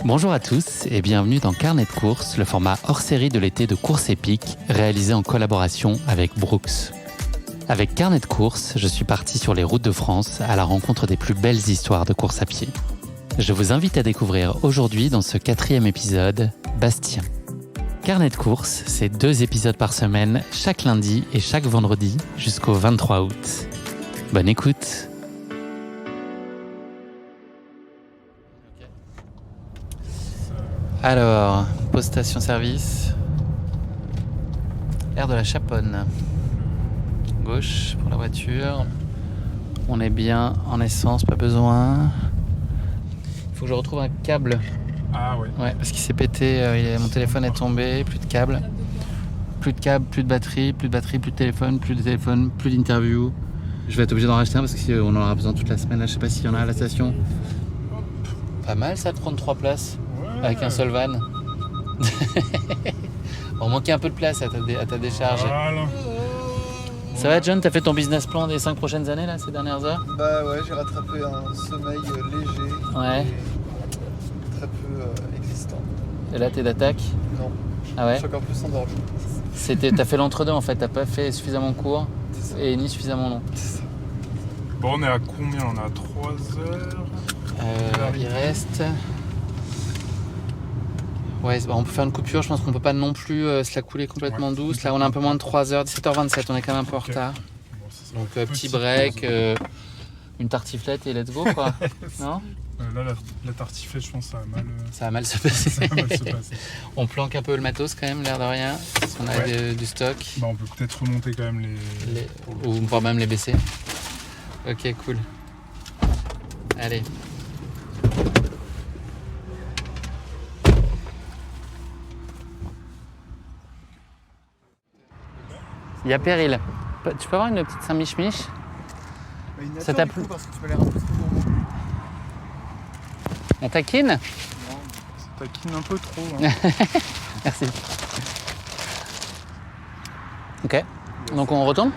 Bonjour à tous et bienvenue dans Carnet de course, le format hors-série de l'été de course épique réalisé en collaboration avec Brooks. Avec Carnet de course, je suis parti sur les routes de France à la rencontre des plus belles histoires de course à pied. Je vous invite à découvrir aujourd'hui dans ce 4e épisode, Bastien. Carnet de course, c'est 2 épisodes par semaine, chaque lundi et chaque vendredi jusqu'au 23 août. Bonne écoute! Alors, pause station-service, aire de la Chaponne, gauche pour la voiture, on est bien en essence, pas besoin. Il faut que je retrouve un câble. Ah ouais. Ouais, parce qu'il s'est pété, mon téléphone est tombé, plus de câble, plus de batterie, plus de téléphone, plus d'interview. Je vais être obligé d'en racheter un parce qu'on en aura besoin toute la semaine, là, je sais pas s'il y en a à la station. Pas mal ça de prendre 3 places. Avec un seul van. On manquait un peu de place à ta décharge. Voilà. Ça va John, t'as fait ton business plan des 5 prochaines années là, ces dernières heures? Bah ouais, j'ai rattrapé un sommeil léger. Ouais. Et très peu existant. Et là t'es d'attaque? Non, Ah ouais? je suis encore plus endormi. T'as fait l'entre-deux en fait, t'as pas fait suffisamment court et ni suffisamment long. Bon, on est à combien? On est à 3 heures. Il reste... Ouais, on peut faire une coupure, je pense qu'on peut pas non plus se la couler complètement douce. Là on a un peu moins de 3 heures, 17h27, on est quand même un peu en retard. Bon, ça Donc sera petit break, une tartiflette et let's go quoi. Non? Là, la tartiflette, je pense que ça a mal, Ça va mal se passer. ça a mal se passer. On planque un peu le matos quand même, l'air de rien. Parce qu'on a Ouais. du stock. Bah, on peut peut-être remonter quand même Ou voire même les baisser. Ok, cool. Allez. Il y a péril. Tu peux avoir une petite Saint-Mich-Mich? Bah, une Ça nature, t'a du plu? coup, parce que tu m'as l'air un peu trop gourmand. On taquine? Non, Ça taquine un peu trop. Hein. Merci. Ok. Donc on retourne?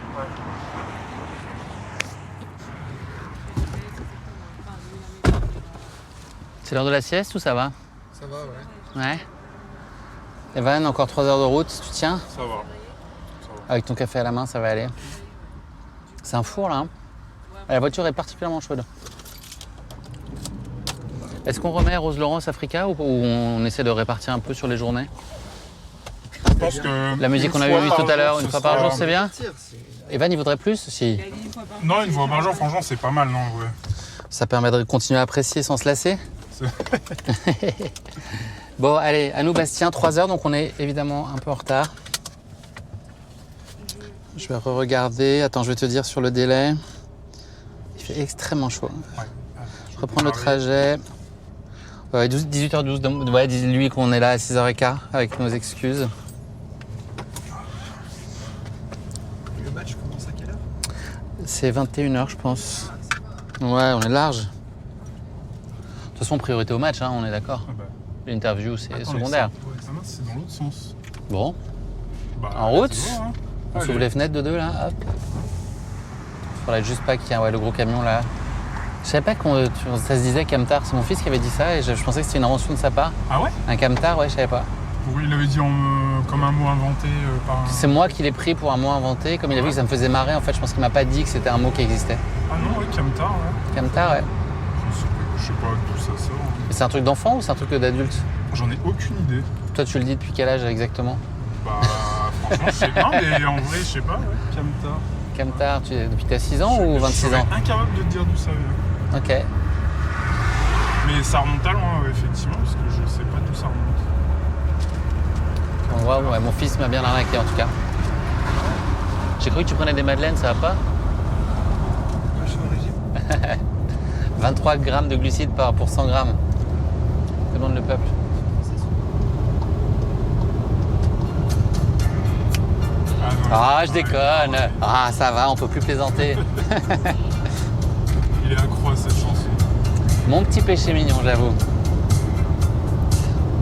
C'est l'heure de la sieste ou ça va? ça va, ouais. Ouais. Evan, encore 3 heures de route, tu tiens? Ça va. Avec ton café à la main, ça va aller. C'est un four là. Hein. La voiture est particulièrement chaude. Est-ce qu'on remet Rose Laurence Africa ou on essaie de répartir un peu sur les journées? Je pense que La musique qu'on avait vue tout à l'heure, une fois par jour, c'est bien? Tire, c'est... Evan, il voudrait plus? Si. Non, une fois par jour, franchement, c'est pas mal, non? Ouais. Ça permet de continuer à apprécier sans se lasser. Bon, allez, à nous Bastien, 3 heures, donc on est évidemment un peu en retard. Je vais re-regarder. Attends, je vais te dire sur le délai. Il fait extrêmement chaud. Ouais. Je reprends le trajet. 18h12, donc, ouais, dis-lui qu'on est là à 6h15 avec nos excuses. Le match commence à quelle heure? C'est 21h, je pense. Ouais, on est large. De toute façon, priorité au match, hein, on est d'accord. Ah bah. L'interview, c'est Attends, secondaire. mais ça, c'est dans l'autre sens. Bon, Bah, En route c'est bon, hein. on s'ouvre Allez. les fenêtres de deux, là. Hop. Faudrait juste pas qu'il y ait le gros camion, là. Je savais pas ça se disait camtar. C'est mon fils qui avait dit ça et je pensais que c'était une invention de sa part. Ah ouais? Un camtar, ouais, je savais pas. Oui, il avait dit comme un mot inventé par un... C'est moi qui l'ai pris pour un mot inventé. Comme il a vu que ça me faisait marrer, en fait, je pense qu'il m'a pas dit que c'était un mot qui existait. Ah non, ouais, Camtar, ouais. Camtar, ouais. Je sais pas d'où ça sort. Mais c'est un truc d'enfant ou c'est un truc d'adulte? J'en ai aucune idée. Toi, tu le dis depuis quel âge exactement? Bah, franchement, je sais pas, mais en vrai, je sais pas, ouais. Camtar. Camtar, depuis t'as 6 ans ou 26 Je ans? serais incapable de te dire d'où ça vient. Ok. Mais ça remonte à loin, ouais, effectivement, parce que je sais pas d'où ça remonte. On voit, ouais, mon fils m'a bien arnaqué en tout cas. J'ai cru que tu prenais des madeleines, ça va pas? Moi, je suis au régime. 23 grammes de glucides pour 100 grammes. Demande le peuple. Ah, non, Ah, je ouais, déconne. ouais. Ah, ça va, on peut plus plaisanter. Il est accro à cette chanson. Mon petit péché mignon, j'avoue.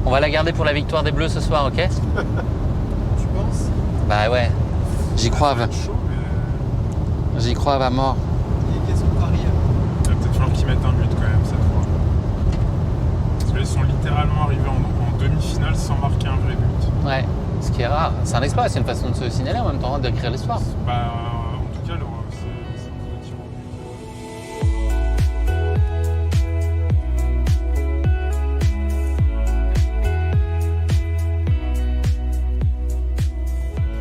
On va la garder pour la victoire des Bleus ce soir, ok? Tu penses? Bah ouais. J'y crois, Ça va être chaud, mais j'y crois à mort. Il y a question de Paris. il va peut-être falloir qu'ils mettent un but quand même cette fois. Parce que là, ils sont littéralement Ouais, ce qui est rare. C'est un exploit, c'est une façon de se signaler en même temps, d'écrire l'histoire. Bah, en tout cas, c'est un petit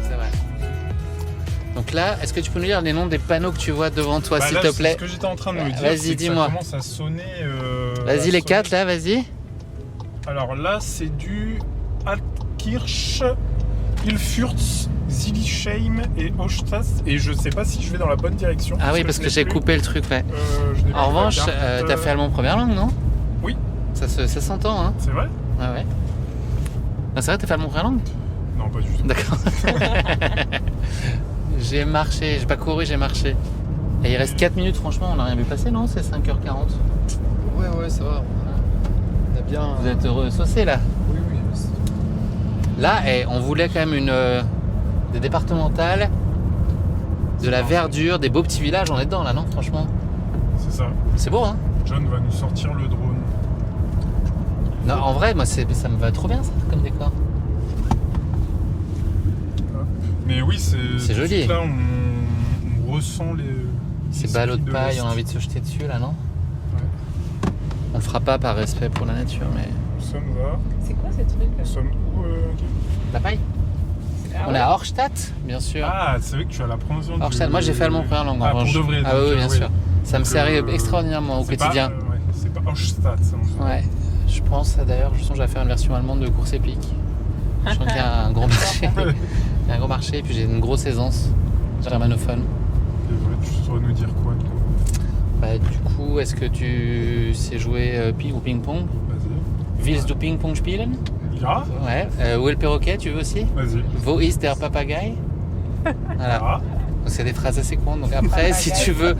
C'est vrai. Donc là, est-ce que tu peux nous lire les noms des panneaux que tu vois devant toi, Bah s'il là, te c'est plaît? ce que j'étais en train de me dire. Vas-y, c'est que dis-moi. Ça commence à sonner. Vas-y, les 4 là, vas-y. Alors là, c'est du Altkirch, Ilfurz, Zillisheim et Hochstadt. Et je sais pas si je vais dans la bonne direction. Ah oui, parce je que n'ai j'ai plus- coupé le truc, ouais. je n'ai plus En la revanche, carte. t'as fait allemand première langue, non? Oui. Ça s'entend, hein? C'est vrai? Ah ouais. Ah, c'est vrai, t'as fait allemand première langue? Non, pas du tout. D'accord. J'ai marché, j'ai pas couru, j'ai marché. Et il reste 4 minutes, franchement, on n'a rien vu passer, non? C'est 5h40. Ouais, ça va. On a bien. Vous êtes heureux saucés là? Oui, oui. Là, on voulait quand même des départementales, de la verdure, des beaux petits villages, on est dedans là, non? Franchement, C'est ça. c'est beau, hein? John va nous sortir le drone. Non, en vrai, moi, ça me va trop bien ça, comme décor. Mais oui, c'est C'est joli. Là, on ressent les. Ces les ballots de skis paille, l'Est. on a envie de se jeter dessus là, non? On le fera pas par respect pour la nature, mais. Nous sommes là. C'est quoi ces trucs là? Nous sommes où La paille? On est à Horstadt, bien sûr. Ah, c'est vrai que tu as la prononciation. Horstadt, moi j'ai fait allemand première langue en Ah, pour revanche. de vrai. Ah donc, oui, bien oui. sûr. Ça me Donc, sert extraordinairement au c'est quotidien. Pas, ouais, c'est pas Hochstadt. Ça, Ouais, je pense d'ailleurs, je songe à faire une version allemande de course épique. Je sens qu'il y a un gros marché. Il y a un gros marché et puis j'ai une grosse aisance germanophone. Et ouais, tu saurais nous dire quoi, toi? Bah, du coup, est-ce que tu sais jouer au ping-pong? Vas-y. Willst du Ping-Pong spielen? Ja, Ouais. Où est le perroquet, tu veux aussi? vas-y. Wo ist der Papagei? Voilà. Ah, Donc c'est des phrases assez courantes. Donc après, si tu veux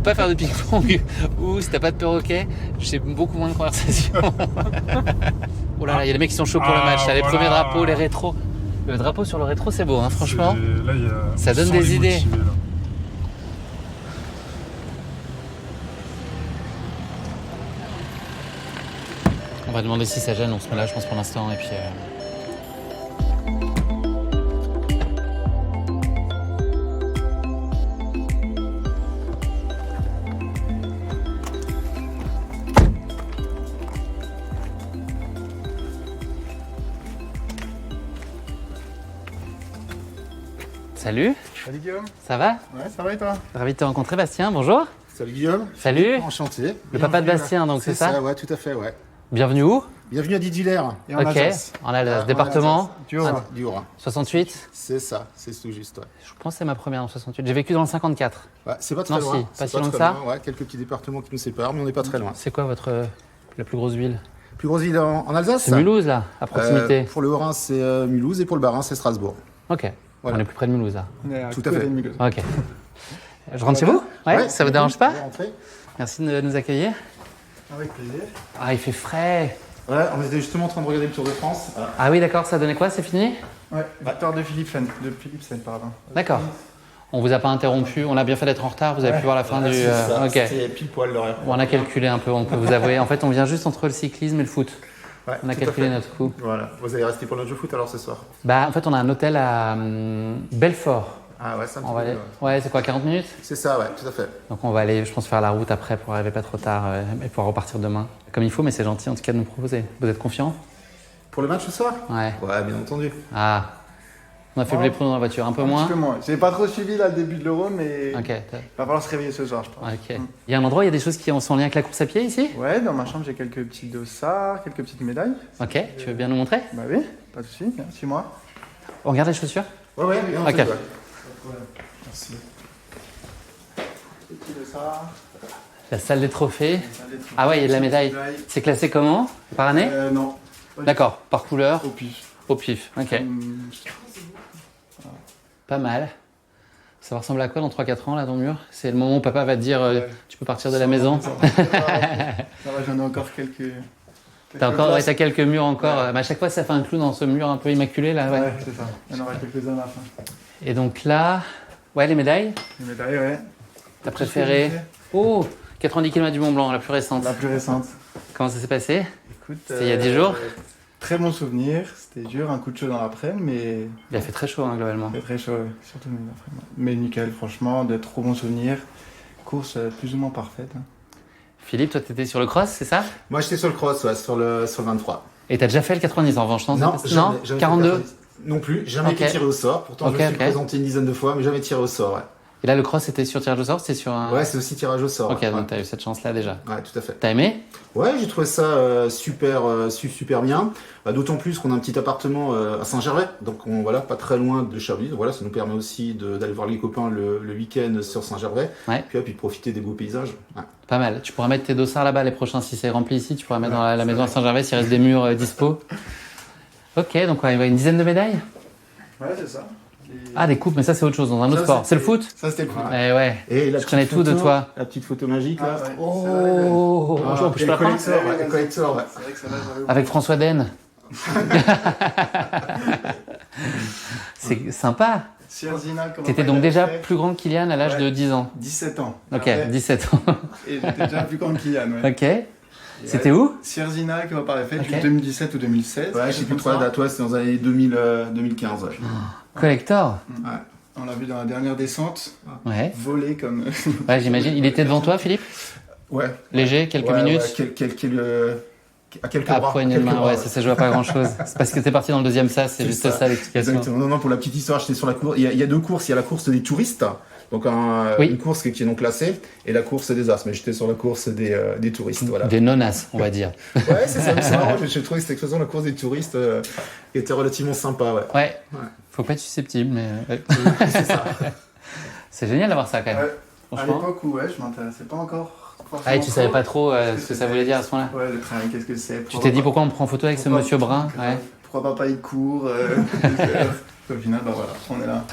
pas faire de ping-pong ou si t'as pas de perroquet, j'ai beaucoup moins de conversations. Oh là là, il y a des mecs qui sont chauds pour le match. Là, les voilà. premiers drapeaux, les rétros. Le drapeau sur le rétro, c'est beau, hein, franchement. Là, il y a... Ça on donne sent des les idées. motivés, là. On va demander si ça gêne, on se met là, je pense, pour l'instant. Et puis. Salut, Salut Guillaume. ça va? Ouais, ça va et toi? Ravi de te rencontrer, Bastien. Bonjour. Salut Guillaume. Salut. Enchanté. Le papa de Bastien, donc c'est ça? Ouais, tout à fait, ouais. Bienvenue où? Bienvenue à Didier. Et Ok, en Alsace. Département Du Haut-Rhin. Du Haut-Rhin. 68. C'est ça, c'est tout juste, ouais. Je pense que c'est ma première en 68. J'ai vécu dans le 54. Ouais, c'est pas très Nancy, loin. pas C'est si loin que très ça. loin, ouais, quelques petits départements qui nous séparent, mais on n'est pas très loin. C'est quoi la plus grosse ville? Plus grosse ville en Alsace? C'est Mulhouse, là, à proximité. Pour le Haut-Rhin, c'est Mulhouse et pour le Bas-Rhin, c'est Strasbourg. Ok, Voilà. on est plus près de Mulhouse, là. On est à Tout à côté fait. de Mulhouse. Ok. Je rentre chez vous? Ouais, ça vous dérange pas? Vous rentrez. Merci de nous accueillir. Avec plaisir. Ah, il fait frais. Ouais, on était justement en train de regarder le Tour de France. Voilà. Ah oui, d'accord, ça donnait quoi? C'est fini? Ouais, victoire de Philipsen, pardon. D'accord. On vous a pas interrompu, on a bien fait d'être en retard, vous avez pu voir la fin du... ok. C'était pile poil l'horaire. On a calculé un peu, on peut vous avouer. En fait, on vient juste entre le cyclisme et le foot. Ouais, On a tout à calculé fait. notre coup. Voilà. Vous allez rester pour notre jeu foot alors ce soir? Bah, en fait, on a un hôtel à Belfort. Ah ouais, ça me On va fait aller... ouais. Ouais, c'est quoi, 40 minutes? C'est ça, ouais, tout à fait. Donc on va aller, je pense, faire la route après pour arriver pas trop tard et pouvoir repartir demain. Comme il faut, mais c'est gentil en tout cas de nous proposer. Vous êtes confiant? Pour le match ce soir? Ouais. Ouais, bien entendu. Ah. On a fait Ouais. les plombs dans la voiture, un peu Un moins? petit peu moins. J'ai pas trop suivi là le début de l'Euro, mais Ok. va falloir se réveiller ce soir, je pense. Ok. Il y a un endroit, il y a des choses qui sont en lien avec la course à pied ici? Ouais, dans ma chambre, j'ai quelques petits dossards, quelques petites médailles. Ok, tu veux bien nous montrer? Bah oui, pas de soucis, viens, suis-moi. On regarde les chaussures? Ouais, ouais, bien Ok. entendu. Ouais. Merci. Petit dossard. La salle des trophées. Allez, Ah ouais, il y a de la médaille. C'est classé comment? Par année? Non. Pas du D'accord, par couleur, tout. Au pif. au pif. Ok, pas mal. Ça va ressembler à quoi dans 3-4 ans là dans le mur? C'est le moment où papa va te dire Ouais. tu peux partir de la maison. Ça va, j'en ai encore quelques. T'as encore, ouais, places. t'as quelques murs encore. Mais à chaque fois, ça fait un clou dans ce mur un peu immaculé là. Ouais. Ouais, c'est ça. Il y en aura quelques-uns à la fin. Et donc là, ouais, les médailles. Les médailles, ouais. Ta préférée? Oh, 90 km du Mont Blanc, la plus récente. La plus récente. Comment ça s'est passé? Écoute. C'était il y a 10 jours? Très bon souvenir, c'était dur, un coup de chaud dans l'après-midi, mais Il a fait très chaud, hein, globalement. c'était très chaud, ouais, surtout le après-midi. Mais nickel, franchement, de trop bons souvenirs. Course plus ou moins parfaite. Hein. Philippe, toi, t'étais sur le cross, c'est ça? Moi, j'étais sur le cross, ouais, sur le 23. Et t'as déjà fait le 90 en revanche, non? Non, jamais, jamais fait 42? 90. Non plus, jamais Ok. été tiré au sort. Pourtant, Ok, je me suis ok. présenté une dizaine de fois, mais jamais tiré au sort, ouais. Et là, le cross, c'était sur tirage au sort? C'était sur un... Ouais, c'est aussi tirage au sort. Ok, ouais. donc t'as eu cette chance-là déjà. Ouais, tout à fait. T'as aimé? Ouais, j'ai trouvé ça super bien. D'autant plus qu'on a un petit appartement à Saint-Gervais, donc voilà, pas très loin de Cherbourg. Voilà, ça nous permet aussi d'aller voir les copains le week-end sur Saint-Gervais. Ouais. Puis de profiter des beaux paysages. Ouais. Pas mal. Tu pourras mettre tes dossards là-bas les prochains. Si c'est rempli ici, tu pourras mettre dans la maison à Saint-Gervais s'il reste des murs dispo. Ok, donc il y a une dizaine de médailles? Ouais, c'est ça. Ah, des coupes, mais ça c'est autre chose, dans un autre sport. C'est le foot? Ça, c'était le foot. Eh ouais. Et la Je connais petite tout de photo, toi. La petite photo magique, là. Ah, ouais. Oh, Ah, je peux la prendre? le collector, ouais. C'est vrai que ça va, j'avais Avec François Den. C'est sympa. Sierzina, comment T'étais il donc avait déjà fait plus grand que Kylian à l'âge Ouais. de 10 ans. 17 ans. Ok, Après, 17 ans. Et j'étais déjà plus grand que Kylian, ouais. Ok. C'était où? Sierzina, comment il avait fait Ok. 2017 ou 2016. Ouais, je sais plus trop la date, ouais, c'était dans les années 2015, ouais. Collector. On l'a vu dans la dernière descente, Ouais. volé comme... Ouais, j'imagine. Il était devant toi, Philippe? Ouais. Léger, quelques Ouais, minutes? ouais, à quelques Ah, bras. poignée de quelques main, bras, ouais, ça joue à pas grand chose. C'est parce que t'es parti dans le deuxième sas, c'est C'est juste ça. ça l'explication. Exactement. Non, pour la petite histoire, j'étais sur la course. Il y a deux courses. Il y a la course des touristes, donc Oui. une course qui est non classée, et la course des as. Mais j'étais sur la course des touristes, voilà. Des non-as, on va dire. Ouais, c'est ça. C'est marrant. J'ai trouvé que c'était la course des touristes qui était relativement sympa, ouais. Ouais. Ouais. Faut pas être susceptible, mais. Ouais. C'est ça. C'est génial d'avoir ça quand même. Ouais. À Franchement. l'époque où je m'intéressais pas encore. Ah, et tu savais pas trop ce que ça voulait dire à ce moment-là? Ouais, le train, qu'est-ce que c'est? Tu t'es dit pourquoi on me prend en photo avec ce monsieur brun? Ouais. Pourquoi papa il court Au final, bah voilà, on est là.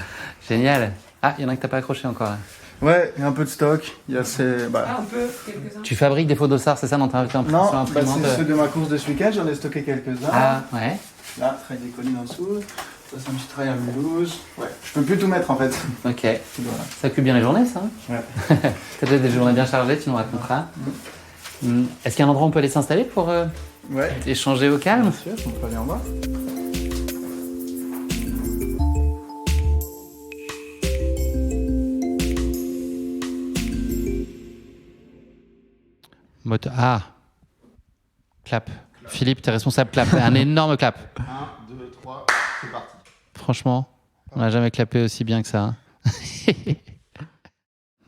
Génial. Ah, il y en a que t'as pas accroché encore. Là. Ouais, il y a un peu de stock. Il y a ces... Bah... Ah, un peu, quelques-uns. Tu fabriques des faux dossards, c'est ça dans ta Non, imprimante? c'est ceux de ma course de ce week-end, j'en ai stocké quelques-uns. Ah, ouais. Là, trail des collines en dessous. Ça, c'est un petit trail à Mulhouse. Ouais, je peux plus tout mettre en fait. Ok. Voilà. Ça occupe bien les journées, ça? Ouais. T'as déjà des journées bien chargées, tu nous raconteras. Est-ce qu'il y a un endroit où on peut aller s'installer pour Ouais. échanger au calme? Bien sûr, on peut aller en bas. Ah. Clap. Philippe, t'es responsable, clap. Un énorme clap. 1, 2, 3, c'est parti. Franchement, on n'a jamais clapé aussi bien que ça. Hein.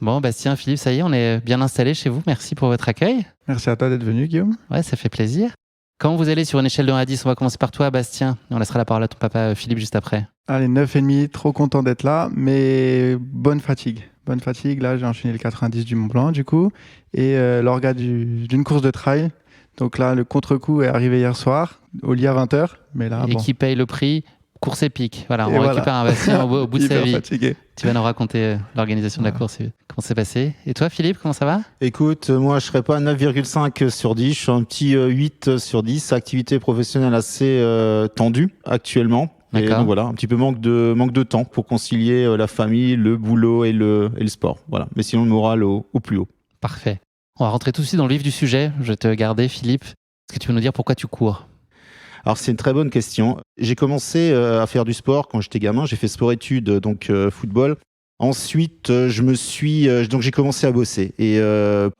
Bon, Bastien, Philippe, ça y est, on est bien installés chez vous. Merci pour votre accueil. Merci à toi d'être venu, Guillaume. Ouais, ça fait plaisir. Quand vous allez sur une échelle de 1 à 10, on va commencer par toi, Bastien. Et on laissera la parole à ton papa Philippe juste après. Allez, 9,5, trop content d'être là, mais bonne fatigue. Bonne fatigue, là j'ai enchaîné le 90 du Mont Blanc du coup, et l'orga d'une course de trail. Donc là, le contre-coup est arrivé hier soir, au lit à 20h, mais là, Et bon, qui paye le prix? Course épique. Voilà, on Et voilà. récupère un Bastien au bout de sa hyper vie. fatigué. Tu vas nous raconter l'organisation de la course, comment c'est passé. Et toi, Philippe, comment ça va? Écoute, moi je serais pas à 9,5 sur 10, je suis un petit 8 sur 10, activité professionnelle assez tendue actuellement. Et D'accord. donc voilà, un petit peu manque de temps pour concilier la famille, le boulot et le sport. Voilà. Mais sinon le moral au plus haut. Parfait. On va rentrer tout de suite dans le vif du sujet. Je vais te garder, Philippe. Est-ce que tu peux nous dire pourquoi tu cours? Alors c'est une très bonne question. J'ai commencé à faire du sport quand j'étais gamin, j'ai fait sport-études, donc football. Ensuite, donc j'ai commencé à bosser et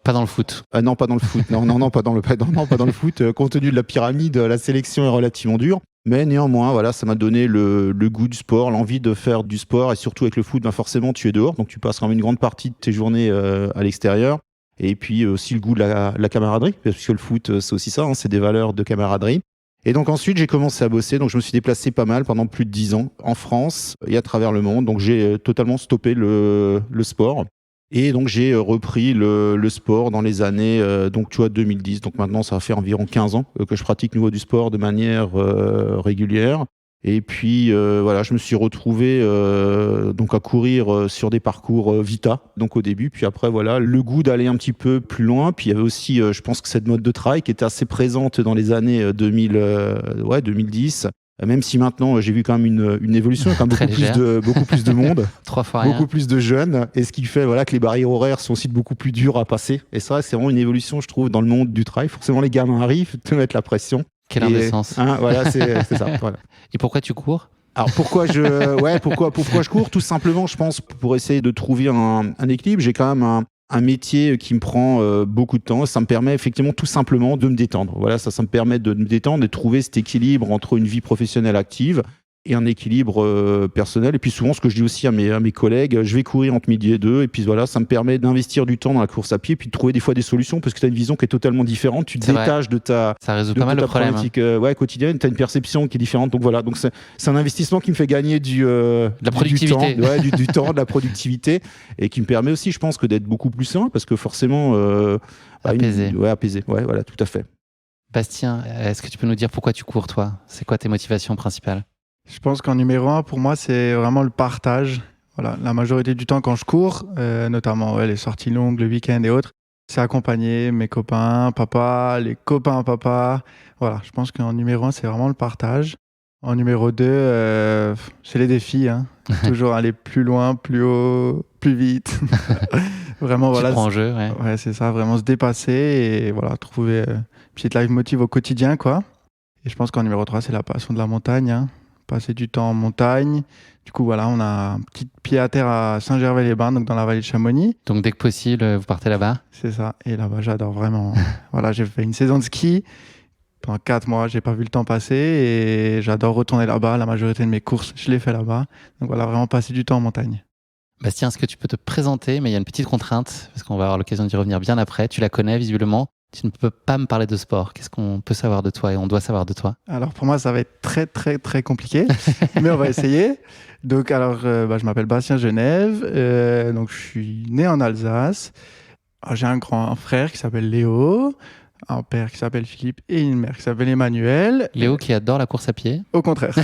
Pas dans le foot. non, pas dans le foot. Non, pas dans le foot. Compte tenu de la pyramide, la sélection est relativement dure. Mais néanmoins, voilà, ça m'a donné le goût du sport, l'envie de faire du sport et surtout avec le foot, ben forcément, tu es dehors, donc tu passes quand même une grande partie de tes journées à l'extérieur. Et puis aussi le goût de la camaraderie, parce que le foot, c'est aussi ça, hein, c'est des valeurs de camaraderie. Et donc ensuite, j'ai commencé à bosser, donc je me suis déplacé pas mal pendant plus de 10 ans en France et à travers le monde. Donc j'ai totalement stoppé le sport. Et donc j'ai repris le sport dans les années donc tu vois 2010. Donc maintenant ça va faire environ 15 ans que je pratique nouveau du sport de manière régulière. Et puis voilà, je me suis retrouvé donc à courir sur des parcours Vita donc au début, puis après voilà, le goût d'aller un petit peu plus loin. Puis il y avait aussi je pense que cette mode de trail qui était assez présente dans les années 2010. Même si maintenant j'ai vu quand même une évolution, quand même Très beaucoup plus de monde, 3 fois rien. beaucoup plus de jeunes, et ce qui fait voilà que les barrières horaires sont aussi beaucoup plus dures à passer. Et ça, c'est vraiment une évolution, je trouve, dans le monde du trail. Forcément, les gamins arrivent, te mettent la pression. Quelle indécence. Voilà, c'est ça. Voilà. Et pourquoi tu cours? Alors pourquoi je cours? Tout simplement, je pense, pour essayer de trouver un équilibre. J'ai quand même un métier qui me prend beaucoup de temps. Ça me permet effectivement tout simplement de me détendre. Voilà, ça me permet de me détendre et de trouver cet équilibre entre une vie professionnelle active et un équilibre personnel. Et puis souvent, ce que je dis aussi à mes collègues, je vais courir entre midi et 2. Et puis voilà, ça me permet d'investir du temps dans la course à pied et puis de trouver des fois des solutions parce que tu as une vision qui est totalement différente. Tu te détaches de ta ça résout pas mal de problèmes, problématique quotidienne. Tu as une perception qui est différente. Donc voilà, donc c'est un investissement qui me fait gagner de la productivité. Du temps, de la productivité et qui me permet aussi, je pense, que d'être beaucoup plus sain parce que forcément... apaisé. Apaisé. Ouais, voilà, tout à fait. Bastien, est-ce que tu peux nous dire pourquoi tu cours, toi? C'est quoi tes motivations principales? Je pense qu'en numéro 1, pour moi, c'est vraiment le partage. Voilà, la majorité du temps, quand je cours, notamment les sorties longues, le week-end et autres, c'est accompagner mes copains, papa, les copains papa. Voilà, je pense qu'en numéro 1, c'est vraiment le partage. En numéro 2, c'est les défis. Hein. Toujours aller plus loin, plus haut, plus vite. Vraiment, tu voilà. Prends en jeu, ouais, c'est ça, vraiment se dépasser et voilà, trouver une petite life motive au quotidien, quoi. Et je pense qu'en numéro 3, c'est la passion de la montagne. Hein. Passer du temps en montagne. Du coup, voilà, on a un petit pied à terre à Saint-Gervais-les-Bains, donc dans la vallée de Chamonix. Donc, dès que possible, vous partez là-bas? C'est ça. Et là-bas, j'adore vraiment. Voilà, j'ai fait une saison de ski. Pendant 4 mois, j'ai pas vu le temps passer et j'adore retourner là-bas. La majorité de mes courses, je les fais là-bas. Donc voilà, vraiment passer du temps en montagne. Bastien, est-ce que tu peux te présenter? Mais il y a une petite contrainte, parce qu'on va avoir l'occasion d'y revenir bien après. Tu la connais visiblement. Tu ne peux pas me parler de sport. Qu'est-ce qu'on peut savoir de toi et on doit savoir de toi? Alors pour moi, ça va être très très très compliqué, mais on va essayer. Donc alors, je m'appelle Bastien Genève. Donc je suis né en Alsace. Alors, j'ai un grand frère qui s'appelle Léo, un père qui s'appelle Philippe et une mère qui s'appelle Emmanuel. Léo qui adore la course à pied. Au contraire.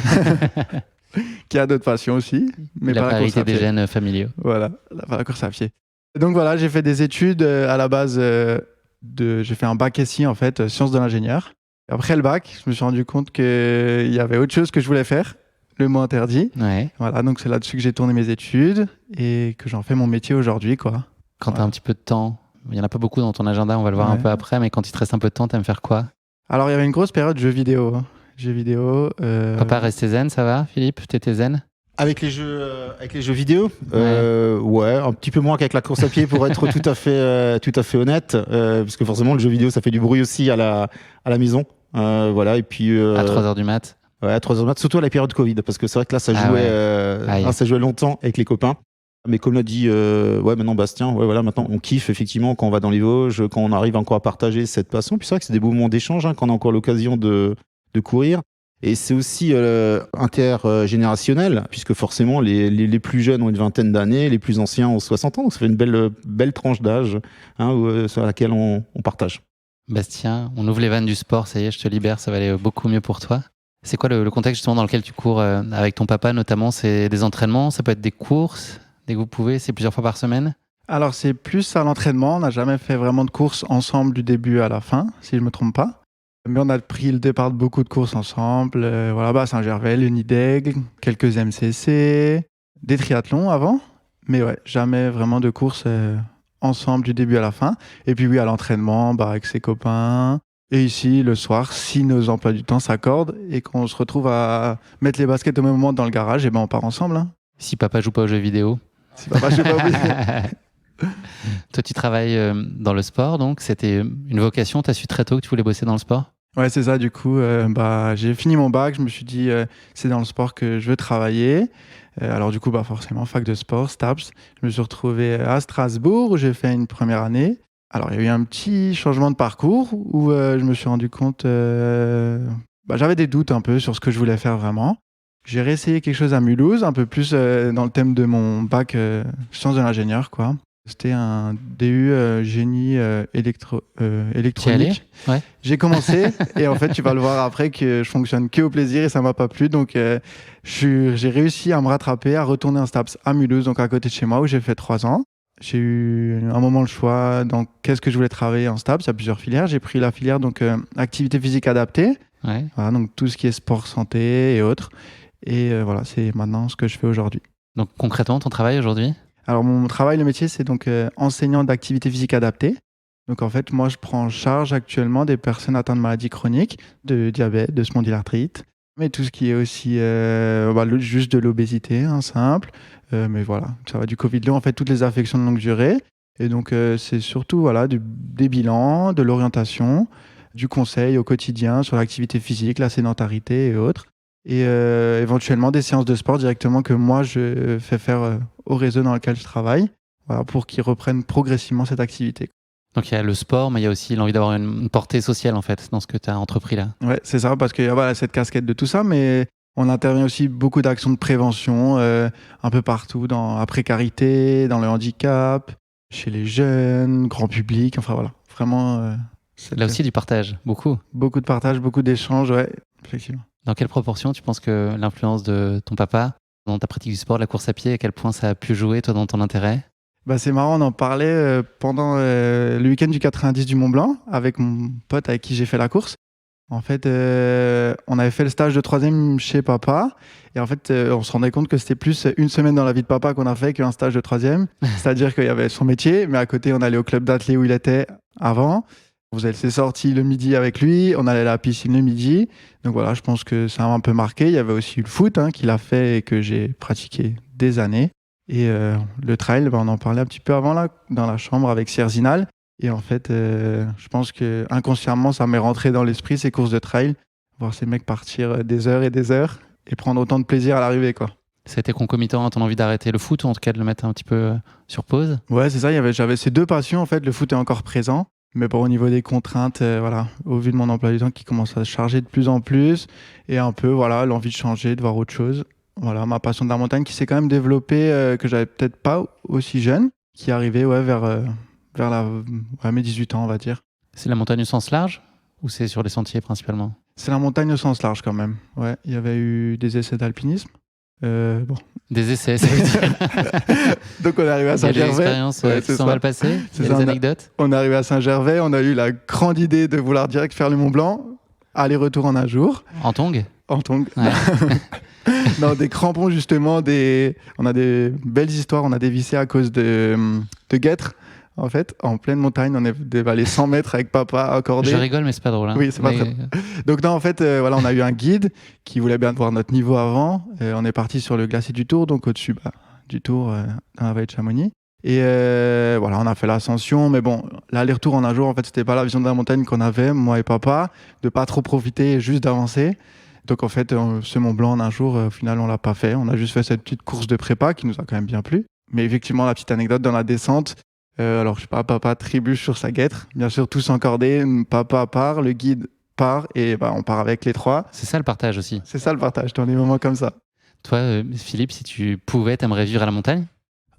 Qui a d'autres passions aussi, mais la pas la course à pied. des gènes familiaux. Voilà, la course à pied. Donc voilà, j'ai fait des études à la base. J'ai fait un bac SI en fait, sciences de l'ingénieur. Après le bac, je me suis rendu compte qu'il y avait autre chose que je voulais faire, le mot interdit. Ouais. Voilà, donc c'est là-dessus que j'ai tourné mes études et que j'en fais mon métier aujourd'hui, quoi. Quand tu as un petit peu de temps, il n'y en a pas beaucoup dans ton agenda, on va le voir un peu après, mais quand il te reste un peu de temps, tu aimes faire quoi? Alors il y avait une grosse période jeux vidéo. Papa restait zen, ça va Philippe? T'étais zen? Avec les jeux vidéo, un petit peu moins qu'avec la course à pied pour être tout à fait honnête, parce que forcément le jeu vidéo ça fait du bruit aussi à la maison, voilà, et puis à 3h du mat. Ouais, à 3h du mat, surtout à la période Covid, parce que c'est vrai que là ça jouait longtemps avec les copains. Mais comme l'a dit maintenant Bastien, maintenant on kiffe effectivement quand on va dans les Vosges, quand on arrive encore à partager cette passion. Puis c'est vrai que c'est des beaux moments d'échange quand on a encore l'occasion de courir. Et c'est aussi intergénérationnel, puisque forcément les plus jeunes ont une vingtaine d'années, les plus anciens ont 60 ans. Donc ça fait une belle tranche d'âge sur laquelle on partage. Bastien, on ouvre les vannes du sport, ça y est, je te libère, ça va aller beaucoup mieux pour toi. C'est quoi le contexte justement dans lequel tu cours avec ton papa notamment? C'est des entraînements, ça peut être des courses, dès que vous pouvez, c'est plusieurs fois par semaine? Alors c'est plus à l'entraînement, on n'a jamais fait vraiment de courses ensemble du début à la fin, si je ne me trompe pas. Mais on a pris le départ de beaucoup de courses ensemble. Voilà, Saint-Gervais, le Nidaigle, quelques MCC, des triathlons avant. Mais ouais, jamais vraiment de courses ensemble du début à la fin. Et puis oui, à l'entraînement, avec ses copains. Et ici, le soir, si nos emplois du temps s'accordent et qu'on se retrouve à mettre les baskets au même moment dans le garage, et on part ensemble. Hein. Si papa joue pas aux jeux vidéo. Si papa joue pas aux jeux vidéo. Toi, tu travailles dans le sport, donc c'était une vocation. Tu as su très tôt que tu voulais bosser dans le sport? Ouais, c'est ça. Du coup, j'ai fini mon bac. Je me suis dit, c'est dans le sport que je veux travailler. Alors du coup, forcément, fac de sport, STAPS. Je me suis retrouvé à Strasbourg où j'ai fait une première année. Alors, il y a eu un petit changement de parcours où je me suis rendu compte... j'avais des doutes un peu sur ce que je voulais faire vraiment. J'ai réessayé quelque chose à Mulhouse, un peu plus dans le thème de mon bac sciences de l'ingénieur, quoi. C'était un DU génie électronique. Ouais. J'ai commencé et en fait, tu vas le voir après que je fonctionne que au plaisir et ça m'a pas plu. Donc, j'ai réussi à me rattraper, à retourner en STAPS à Mulhouse, donc à côté de chez moi où j'ai fait 3 ans. J'ai eu un moment le choix dans qu'est-ce que je voulais travailler en STAPS. Il y a plusieurs filières. J'ai pris la filière donc activité physique adaptée. Ouais. Voilà, donc tout ce qui est sport, santé et autres. Et voilà, c'est maintenant ce que je fais aujourd'hui. Donc concrètement, ton travail aujourd'hui? Alors mon travail, le métier, c'est donc enseignant d'activité physique adaptée. Donc en fait, moi, je prends en charge actuellement des personnes atteintes de maladies chroniques, de diabète, de spondylarthrite, mais tout ce qui est aussi juste de l'obésité, hein, simple. Mais voilà, ça va du Covid long, en fait, toutes les affections de longue durée. Et donc, c'est surtout voilà, des bilans, de l'orientation, du conseil au quotidien sur l'activité physique, la sédentarité et autres. Et éventuellement des séances de sport directement que moi, je fais faire au réseau dans lequel je travaille, voilà, pour qu'ils reprennent progressivement cette activité. Donc il y a le sport, mais il y a aussi l'envie d'avoir une portée sociale en fait dans ce que tu as entrepris là. Ouais, c'est ça, parce qu'il y a voilà, cette casquette de tout ça, mais on intervient aussi beaucoup d'actions de prévention un peu partout, dans la précarité, dans le handicap, chez les jeunes, grand public, enfin voilà, vraiment. Là aussi du partage, beaucoup. Beaucoup de partage, beaucoup d'échanges, ouais, effectivement. Dans quelle proportion tu penses que l'influence de ton papa dans ta pratique du sport, de la course à pied, à quel point ça a pu jouer toi dans ton intérêt? Bah, c'est marrant, on en parlait pendant le week-end du 90 du Mont Blanc avec mon pote avec qui j'ai fait la course. En fait, on avait fait le stage de 3e chez papa et en fait, on se rendait compte que c'était plus une semaine dans la vie de papa qu'on a fait qu'un stage de 3e. C'est-à-dire qu'il y avait son métier, mais à côté, on allait au club d'athlé où il était avant. On faisait ses sorties le midi avec lui, on allait à la piscine le midi. Donc voilà, je pense que ça m'a un peu marqué. Il y avait aussi le foot qu'il a fait et que j'ai pratiqué des années. Et le trail, on en parlait un petit peu avant là, dans la chambre avec Sierzinal. Et en fait, je pense que inconsciemment, ça m'est rentré dans l'esprit ces courses de trail, voir ces mecs partir des heures et prendre autant de plaisir à l'arrivée, quoi. Ça a été concomitant à ton envie d'arrêter le foot ou en tout cas de le mettre un petit peu sur pause? Ouais, c'est ça. J'avais ces deux passions en fait. Le foot est encore présent, mais bon, au niveau des contraintes, voilà, au vu de mon emploi du temps qui commence à se charger de plus en plus, et un peu voilà l'envie de changer, de voir autre chose. Voilà, ma passion de la montagne qui s'est quand même développée, que j'avais peut-être pas aussi jeune, qui est arrivée vers mes 18 ans, on va dire. C'est la montagne au sens large ou c'est sur les sentiers principalement? C'est la montagne au sens large quand même. Ouais, il y avait eu des essais d'alpinisme. Bon. Des essais, ça veut dire. Donc on est arrivé à Il y a des Saint-Gervais. expériences qui sont mal passées. Il y a des anecdotes. On est arrivé à Saint-Gervais, on a eu la grande idée de vouloir direct faire le Mont Blanc, aller-retour en un jour. En tongs? En tongs. Ouais. Non, des crampons justement, on a des belles histoires, on a dévissé à cause de guêtres. En fait, en pleine montagne, on est dévalé 100 mètres avec papa accordé. Je rigole, mais c'est pas drôle. Hein. Oui, c'est pas très. Donc non, en fait, voilà, on a eu un guide qui voulait bien voir notre niveau avant. On est parti sur le glacier du Tour, donc au-dessus du Tour, dans la vallée de Chamonix. Et voilà, on a fait l'ascension, mais bon, l'aller-retour en un jour, en fait, c'était pas la vision de la montagne qu'on avait, moi et papa, de pas trop profiter, juste d'avancer. Donc en fait, ce Mont Blanc en un jour, au final, on l'a pas fait. On a juste fait cette petite course de prépa qui nous a quand même bien plu. Mais effectivement, la petite anecdote dans la descente. Alors, je sais pas, papa trébuche sur sa guêtre. Bien sûr, tous encordés. Papa part, le guide part et on part avec les trois. C'est ça le partage aussi. C'est ça le partage, dans des moments comme ça. Toi, Philippe, si tu pouvais, t'aimerais vivre à la montagne?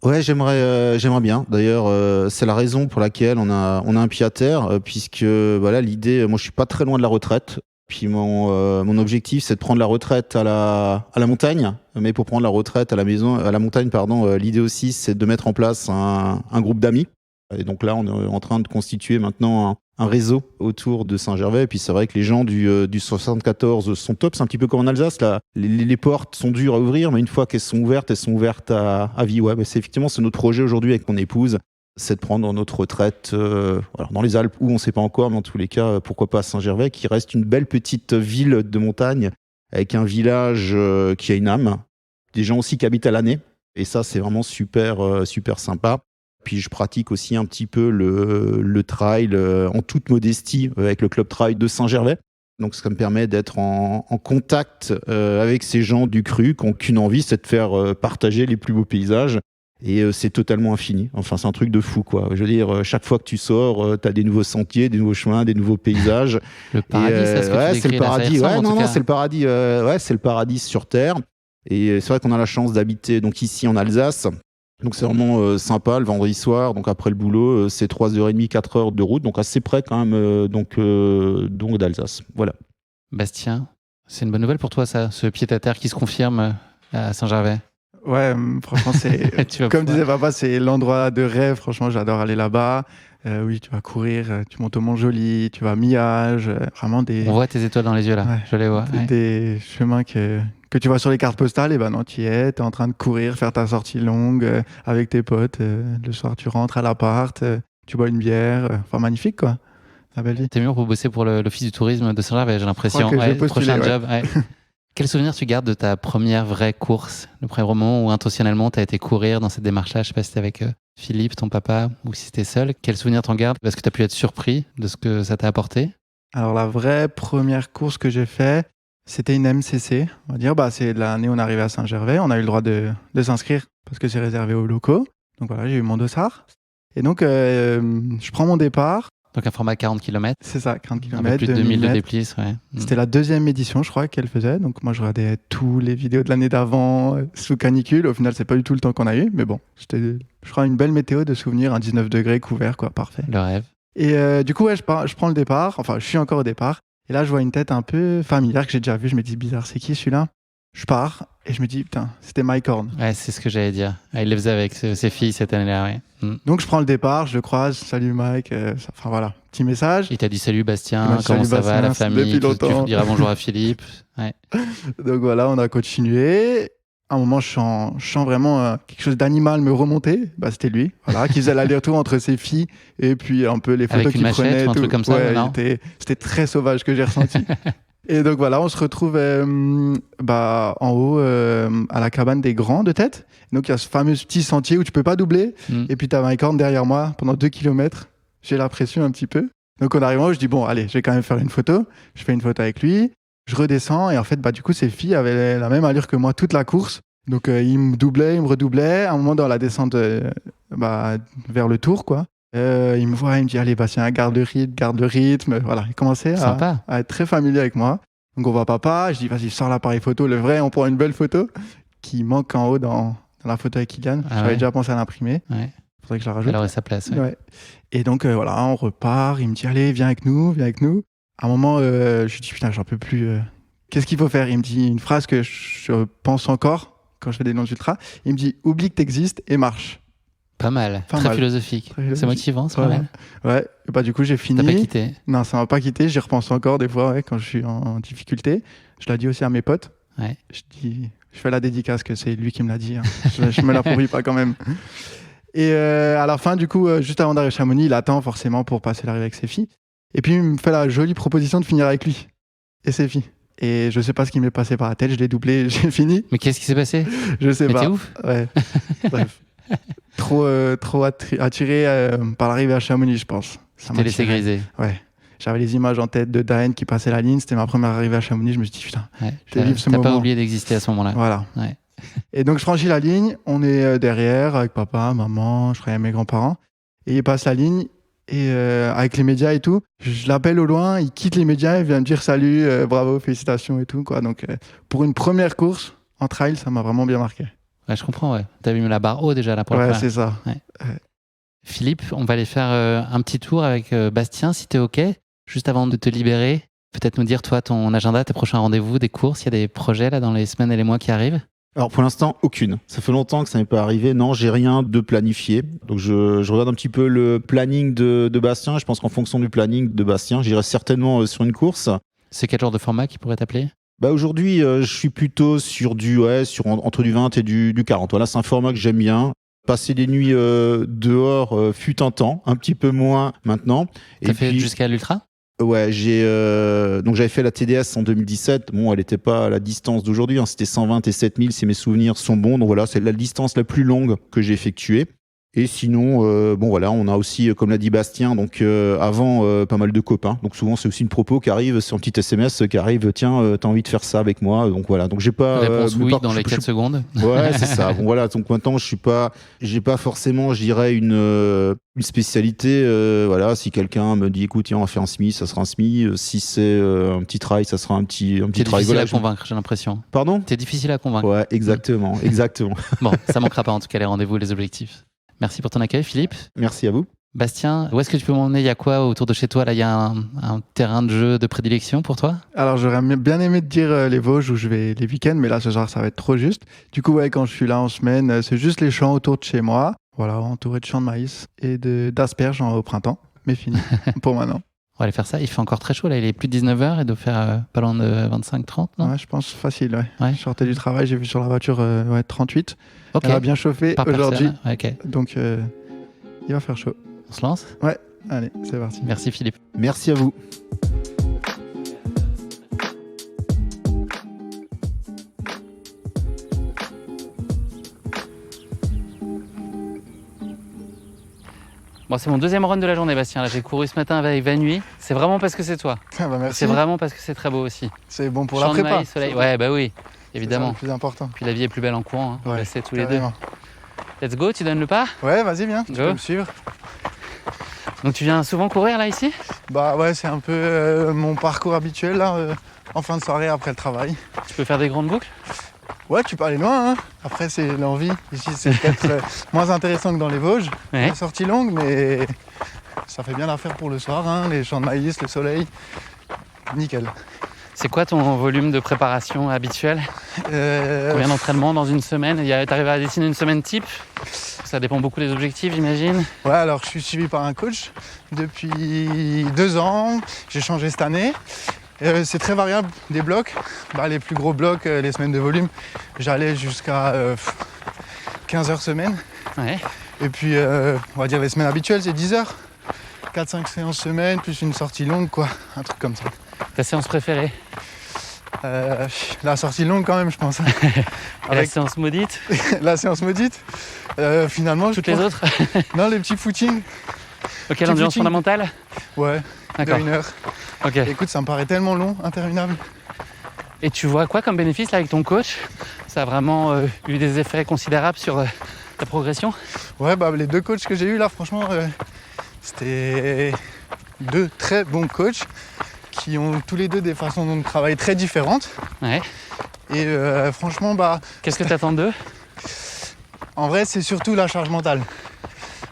Ouais, j'aimerais bien. D'ailleurs, c'est la raison pour laquelle on a un pied à terre, puisque voilà, l'idée, moi je suis pas très loin de la retraite. Puis mon objectif, c'est de prendre la retraite à la montagne. Mais pour prendre la retraite à la montagne, l'idée aussi, c'est de mettre en place un groupe d'amis. Et donc là, on est en train de constituer maintenant un réseau autour de Saint-Gervais. Et puis c'est vrai que les gens du 74 sont top. C'est un petit peu comme en Alsace. Là, les portes sont dures à ouvrir, mais une fois qu'elles sont ouvertes à vie. Ouais, mais c'est notre projet aujourd'hui avec mon épouse. C'est de prendre notre retraite dans les Alpes, où on ne sait pas encore, mais en tous les cas, pourquoi pas à Saint-Gervais, qui reste une belle petite ville de montagne, avec un village qui a une âme, des gens aussi qui habitent à l'année, et ça, c'est vraiment super sympa. Puis je pratique aussi un petit peu le trail en toute modestie avec le club trail de Saint-Gervais. Donc ça me permet d'être en contact avec ces gens du cru qui n'ont qu'une envie, c'est de faire partager les plus beaux paysages. Et c'est totalement infini. Enfin, c'est un truc de fou, quoi. Je veux dire, chaque fois que tu sors, t'as des nouveaux sentiers, des nouveaux chemins, des nouveaux paysages. Le paradis, c'est ce que tu c'est le décris, paradis. là, ça y ressemble, C'est le paradis. C'est le paradis sur Terre. Et c'est vrai qu'on a la chance d'habiter donc ici en Alsace. Donc c'est vraiment sympa le vendredi soir. Donc après le boulot, c'est 3h30, 4h de route. Donc assez près quand même donc d'Alsace. Voilà. Bastien, c'est une bonne nouvelle pour toi, ça, ce pied-à-terre qui se confirme à Saint-Gervais? Ouais, franchement, c'est comme disait papa, c'est l'endroit de rêve. Franchement, j'adore aller là-bas. Oui, tu vas courir, tu montes au Mont-Joli, tu vas à Millage, vraiment des... On voit tes étoiles dans les yeux là, ouais. Je les vois. Des chemins que tu vois sur les cartes postales, et non, tu y es, t'es en train de courir, faire ta sortie longue avec tes potes. Le soir, tu rentres à l'appart, tu bois une bière, enfin magnifique quoi, la belle vie. T'es mieux pour bosser pour l'Office du tourisme de Saint-Gervais, j'ai l'impression. Je crois que je vais postuler, prochain job. Ouais. Quel souvenir tu gardes de ta première vraie course, le premier moment où intentionnellement tu as été courir dans cette démarche-là? Je sais pas si c'était avec Philippe, ton papa, ou si c'était seul. Quel souvenir t'en gardes? Est-ce que tu as pu être surpris de ce que ça t'a apporté? Alors la vraie première course que j'ai fait, c'était une MCC. On va dire, c'est l'année où on est arrivé à Saint-Gervais. On a eu le droit de s'inscrire parce que c'est réservé aux locaux. Donc voilà, j'ai eu mon dossard. Et donc, je prends mon départ. Donc un format 40 km. C'est ça, 40 km. Avec plus de 2000 de déplices, ouais. C'était la 2e édition, je crois, qu'elle faisait. Donc moi, je regardais tous les vidéos de l'année d'avant, sous canicule. Au final, c'est pas du tout le temps qu'on a eu. Mais bon, c'était, je crois, une belle météo de souvenirs, un 19 degrés couvert, quoi, parfait. Le rêve. Et du coup, je prends le départ. Enfin, je suis encore au départ. Et là, je vois une tête un peu familière que j'ai déjà vue. Je me dis, bizarre, c'est qui celui-là? Je pars et je me dis, putain, c'était Mike Horn. Ouais, c'est ce que j'allais dire. Il le faisait avec ses filles cette année-là, ouais. Donc, je prends le départ, je le croise, salut Mike. Enfin, voilà, petit message. Il t'a dit salut Bastien, comment ça va, la famille? Tu diras bonjour à Philippe. Ouais. Donc voilà, on a continué. À un moment, je sens vraiment quelque chose d'animal me remonter. C'était lui, voilà, qui faisait l'aller-retour entre ses filles et puis un peu les photos qu'il prenait. Avec une machette ou un truc comme ça, non? C'était très sauvage que j'ai ressenti. Et donc voilà, on se retrouve en haut à la cabane des Grands de tête. Donc il y a ce fameux petit sentier où tu peux pas doubler. Et puis tu as Mike Horn derrière moi pendant 2 km. J'ai la pression un petit peu. Donc on arrive en haut, je dis bon, allez, je vais quand même faire une photo. Je fais une photo avec lui. Je redescends et en fait, du coup, ces filles avaient la même allure que moi toute la course. Donc ils me doublaient, ils me redoublaient. À un moment dans la descente vers le tour, quoi. Il me voit, il me dit allez Bastien, garde le rythme. Voilà, il commençait à être très familier avec moi. Donc on voit papa, je dis vas-y, sors l'appareil photo, le vrai, on prend une belle photo qui manque en haut dans la photo avec Kylian. J'avais déjà pensé à l'imprimer. Ouais. Faudrait que je la rajoute. Elle aurait sa place. Ouais. Et donc voilà, on repart. Il me dit allez, viens avec nous. À un moment, je lui dis putain, j'en peux plus. Qu'est-ce qu'il faut faire? Il me dit une phrase que je pense encore quand je fais des longs ultras. Il me dit oublie que t'existes et marche. Pas mal, très philosophique. C'est motivant, c'est pas mal. Ouais, et du coup j'ai fini. T'as pas quitté? Non, ça m'a pas quitté, j'y repense encore des fois quand je suis en difficulté. Je l'ai dit aussi à mes potes. Ouais. Je fais la dédicace que c'est lui qui me l'a dit. Hein. Je me l'approprie pas quand même. Et à la fin, du coup, juste avant d'arriver à Chamonix, il attend forcément pour passer l'arrivée avec ses filles. Et puis il me fait la jolie proposition de finir avec lui et ses filles. Et je sais pas ce qui m'est passé par la tête, je l'ai doublé, j'ai fini. Mais qu'est-ce qui s'est passé? Je sais pas. T'es ouf. Ouais. Bref. Trop attiré par l'arrivée à Chamonix, je pense. Ça t'es laissé griser. Ouais. J'avais les images en tête de Daen qui passait la ligne. C'était ma première arrivée à Chamonix. Je me suis dit, putain, je vais vivre ce moment. T'as pas oublié d'exister à ce moment-là. Voilà. Ouais. Et donc, je franchis la ligne. On est derrière avec papa, maman, je crois mes grands-parents. Et il passe la ligne. Et avec les médias et tout, je l'appelle au loin. Il quitte les médias. Il vient me dire salut, bravo, félicitations et tout, quoi. Donc, pour une première course en trail, ça m'a vraiment bien marqué. Ouais, je comprends, ouais. T'as mis la barre haut déjà là pour la première. Ouais, c'est ça. Ouais. Philippe, on va aller faire un petit tour avec Bastien, si t'es OK. Juste avant de te libérer, peut-être nous dire, toi, ton agenda, tes prochains rendez-vous, des courses, il y a des projets là dans les semaines et les mois qui arrivent? Alors pour l'instant, aucune. Ça fait longtemps que ça n'est pas arrivé. Non, j'ai rien de planifié. Donc je regarde un petit peu le planning de Bastien. Je pense qu'en fonction du planning de Bastien, j'irai certainement sur une course. C'est quel genre de format qui pourrait t'appeler? Aujourd'hui, je suis plutôt sur entre du 20 et du 40. Voilà, c'est un format que j'aime bien. Passer des nuits dehors fut un temps, un petit peu moins maintenant. T'as fait jusqu'à l'ultra? Ouais, j'avais fait la TDS en 2017. Bon, elle n'était pas à la distance d'aujourd'hui, hein. C'était 120 et 7000 si mes souvenirs sont bons. Donc voilà, c'est la distance la plus longue que j'ai effectuée. Et sinon, on a aussi, comme l'a dit Bastien, donc avant, pas mal de copains. Donc souvent, c'est aussi une propos qui arrive, c'est un petit SMS qui arrive, tiens, t'as envie de faire ça avec moi. Donc voilà, donc j'ai pas... Réponse oui dans les 4 secondes. Ouais, c'est ça. Bon voilà, donc maintenant, j'ai pas forcément, je dirais, une spécialité. Voilà, si quelqu'un me dit, écoute, tiens, on va faire un semi, ça sera un semi. Si c'est un petit trail, ça sera un petit trail. T'es difficile à convaincre, j'ai l'impression. Pardon? T'es difficile à convaincre. Ouais, exactement. Bon, ça manquera pas en tout cas les rendez-vous, les objectifs. Merci pour ton accueil, Philippe. Merci à vous. Bastien, où est-ce que tu peux m'emmener? Il y a quoi autour de chez toi? Là, il y a un terrain de jeu de prédilection pour toi? Alors, j'aurais bien aimé te dire les Vosges où je vais les week-ends, mais là, ce soir, ça va être trop juste. Du coup, quand je suis là en semaine, c'est juste les champs autour de chez moi. Voilà, entouré de champs de maïs et d'asperges au printemps. Mais fini pour maintenant. On va aller faire ça. Il fait encore très chaud là. Il est plus de 19h et doit faire pas loin de 25-30, non? Ouais, je pense facile, ouais. Je sortais du travail, j'ai vu sur la voiture 38. Okay. Elle a bien chauffé aujourd'hui. Okay. Donc, il va faire chaud. On se lance? Allez, c'est parti. Merci Philippe. Merci à vous. Bon, c'est mon deuxième run de la journée, Bastien. Là, j'ai couru ce matin avec Vanui. C'est vraiment parce que c'est toi. Ah bah merci. C'est vraiment parce que c'est très beau aussi. C'est bon pour Champ la de prépa. maïs, soleil. Ouais, bah oui, C'est ça évidemment. le plus important. Puis la vie est plus belle en courant. Hein. On Ouais, le sait tous les deux. carrément. Let's go, tu donnes le pas? Ouais, vas-y, viens, tu Go. peux me suivre. Donc tu viens souvent courir là ici? Bah ouais, c'est un peu mon parcours habituel là, en fin de soirée après le travail. Tu peux faire des grandes boucles? Ouais, tu peux aller loin, hein. Après c'est l'envie. Ici c'est peut-être moins intéressant que dans les Vosges. Ouais. Les sorties longues, mais ça fait bien l'affaire pour le soir, hein. Les champs de maïs, le soleil. Nickel. C'est quoi ton volume de préparation habituel? Euh, Combien d'entraînements dans une semaine? T'arrives à dessiner une semaine type? Ça dépend beaucoup des objectifs, j'imagine. Ouais, alors je suis suivi par un coach depuis 2 ans. J'ai changé cette année. C'est très variable, des blocs. Bah, les plus gros blocs, les semaines de volume, j'allais jusqu'à 15 heures semaine. Ouais. Et puis, on va dire les semaines habituelles, c'est 10 heures. 4-5 séances semaine, plus une sortie longue, quoi. Un truc comme ça. Ta séance préférée? La sortie longue quand même, je pense. Et la Avec séance maudite? la séance maudite, finalement... Toutes je les pense- autres? Non, les petits footings. Ok, l'endurance footing. fondamentale? Ouais, de D'accord. 1 heure. Ok. Écoute, ça me paraît tellement long, interminable. Et tu vois quoi comme bénéfice là avec ton coach? Ça a vraiment eu des effets considérables sur ta progression? Ouais, bah les 2 coachs que j'ai eus là, franchement, c'était 2 très bons coachs qui ont tous les 2 des façons de travailler très différentes. Ouais. Et franchement, bah, Qu'est-ce que t'attends d'eux? en vrai, c'est surtout la charge mentale.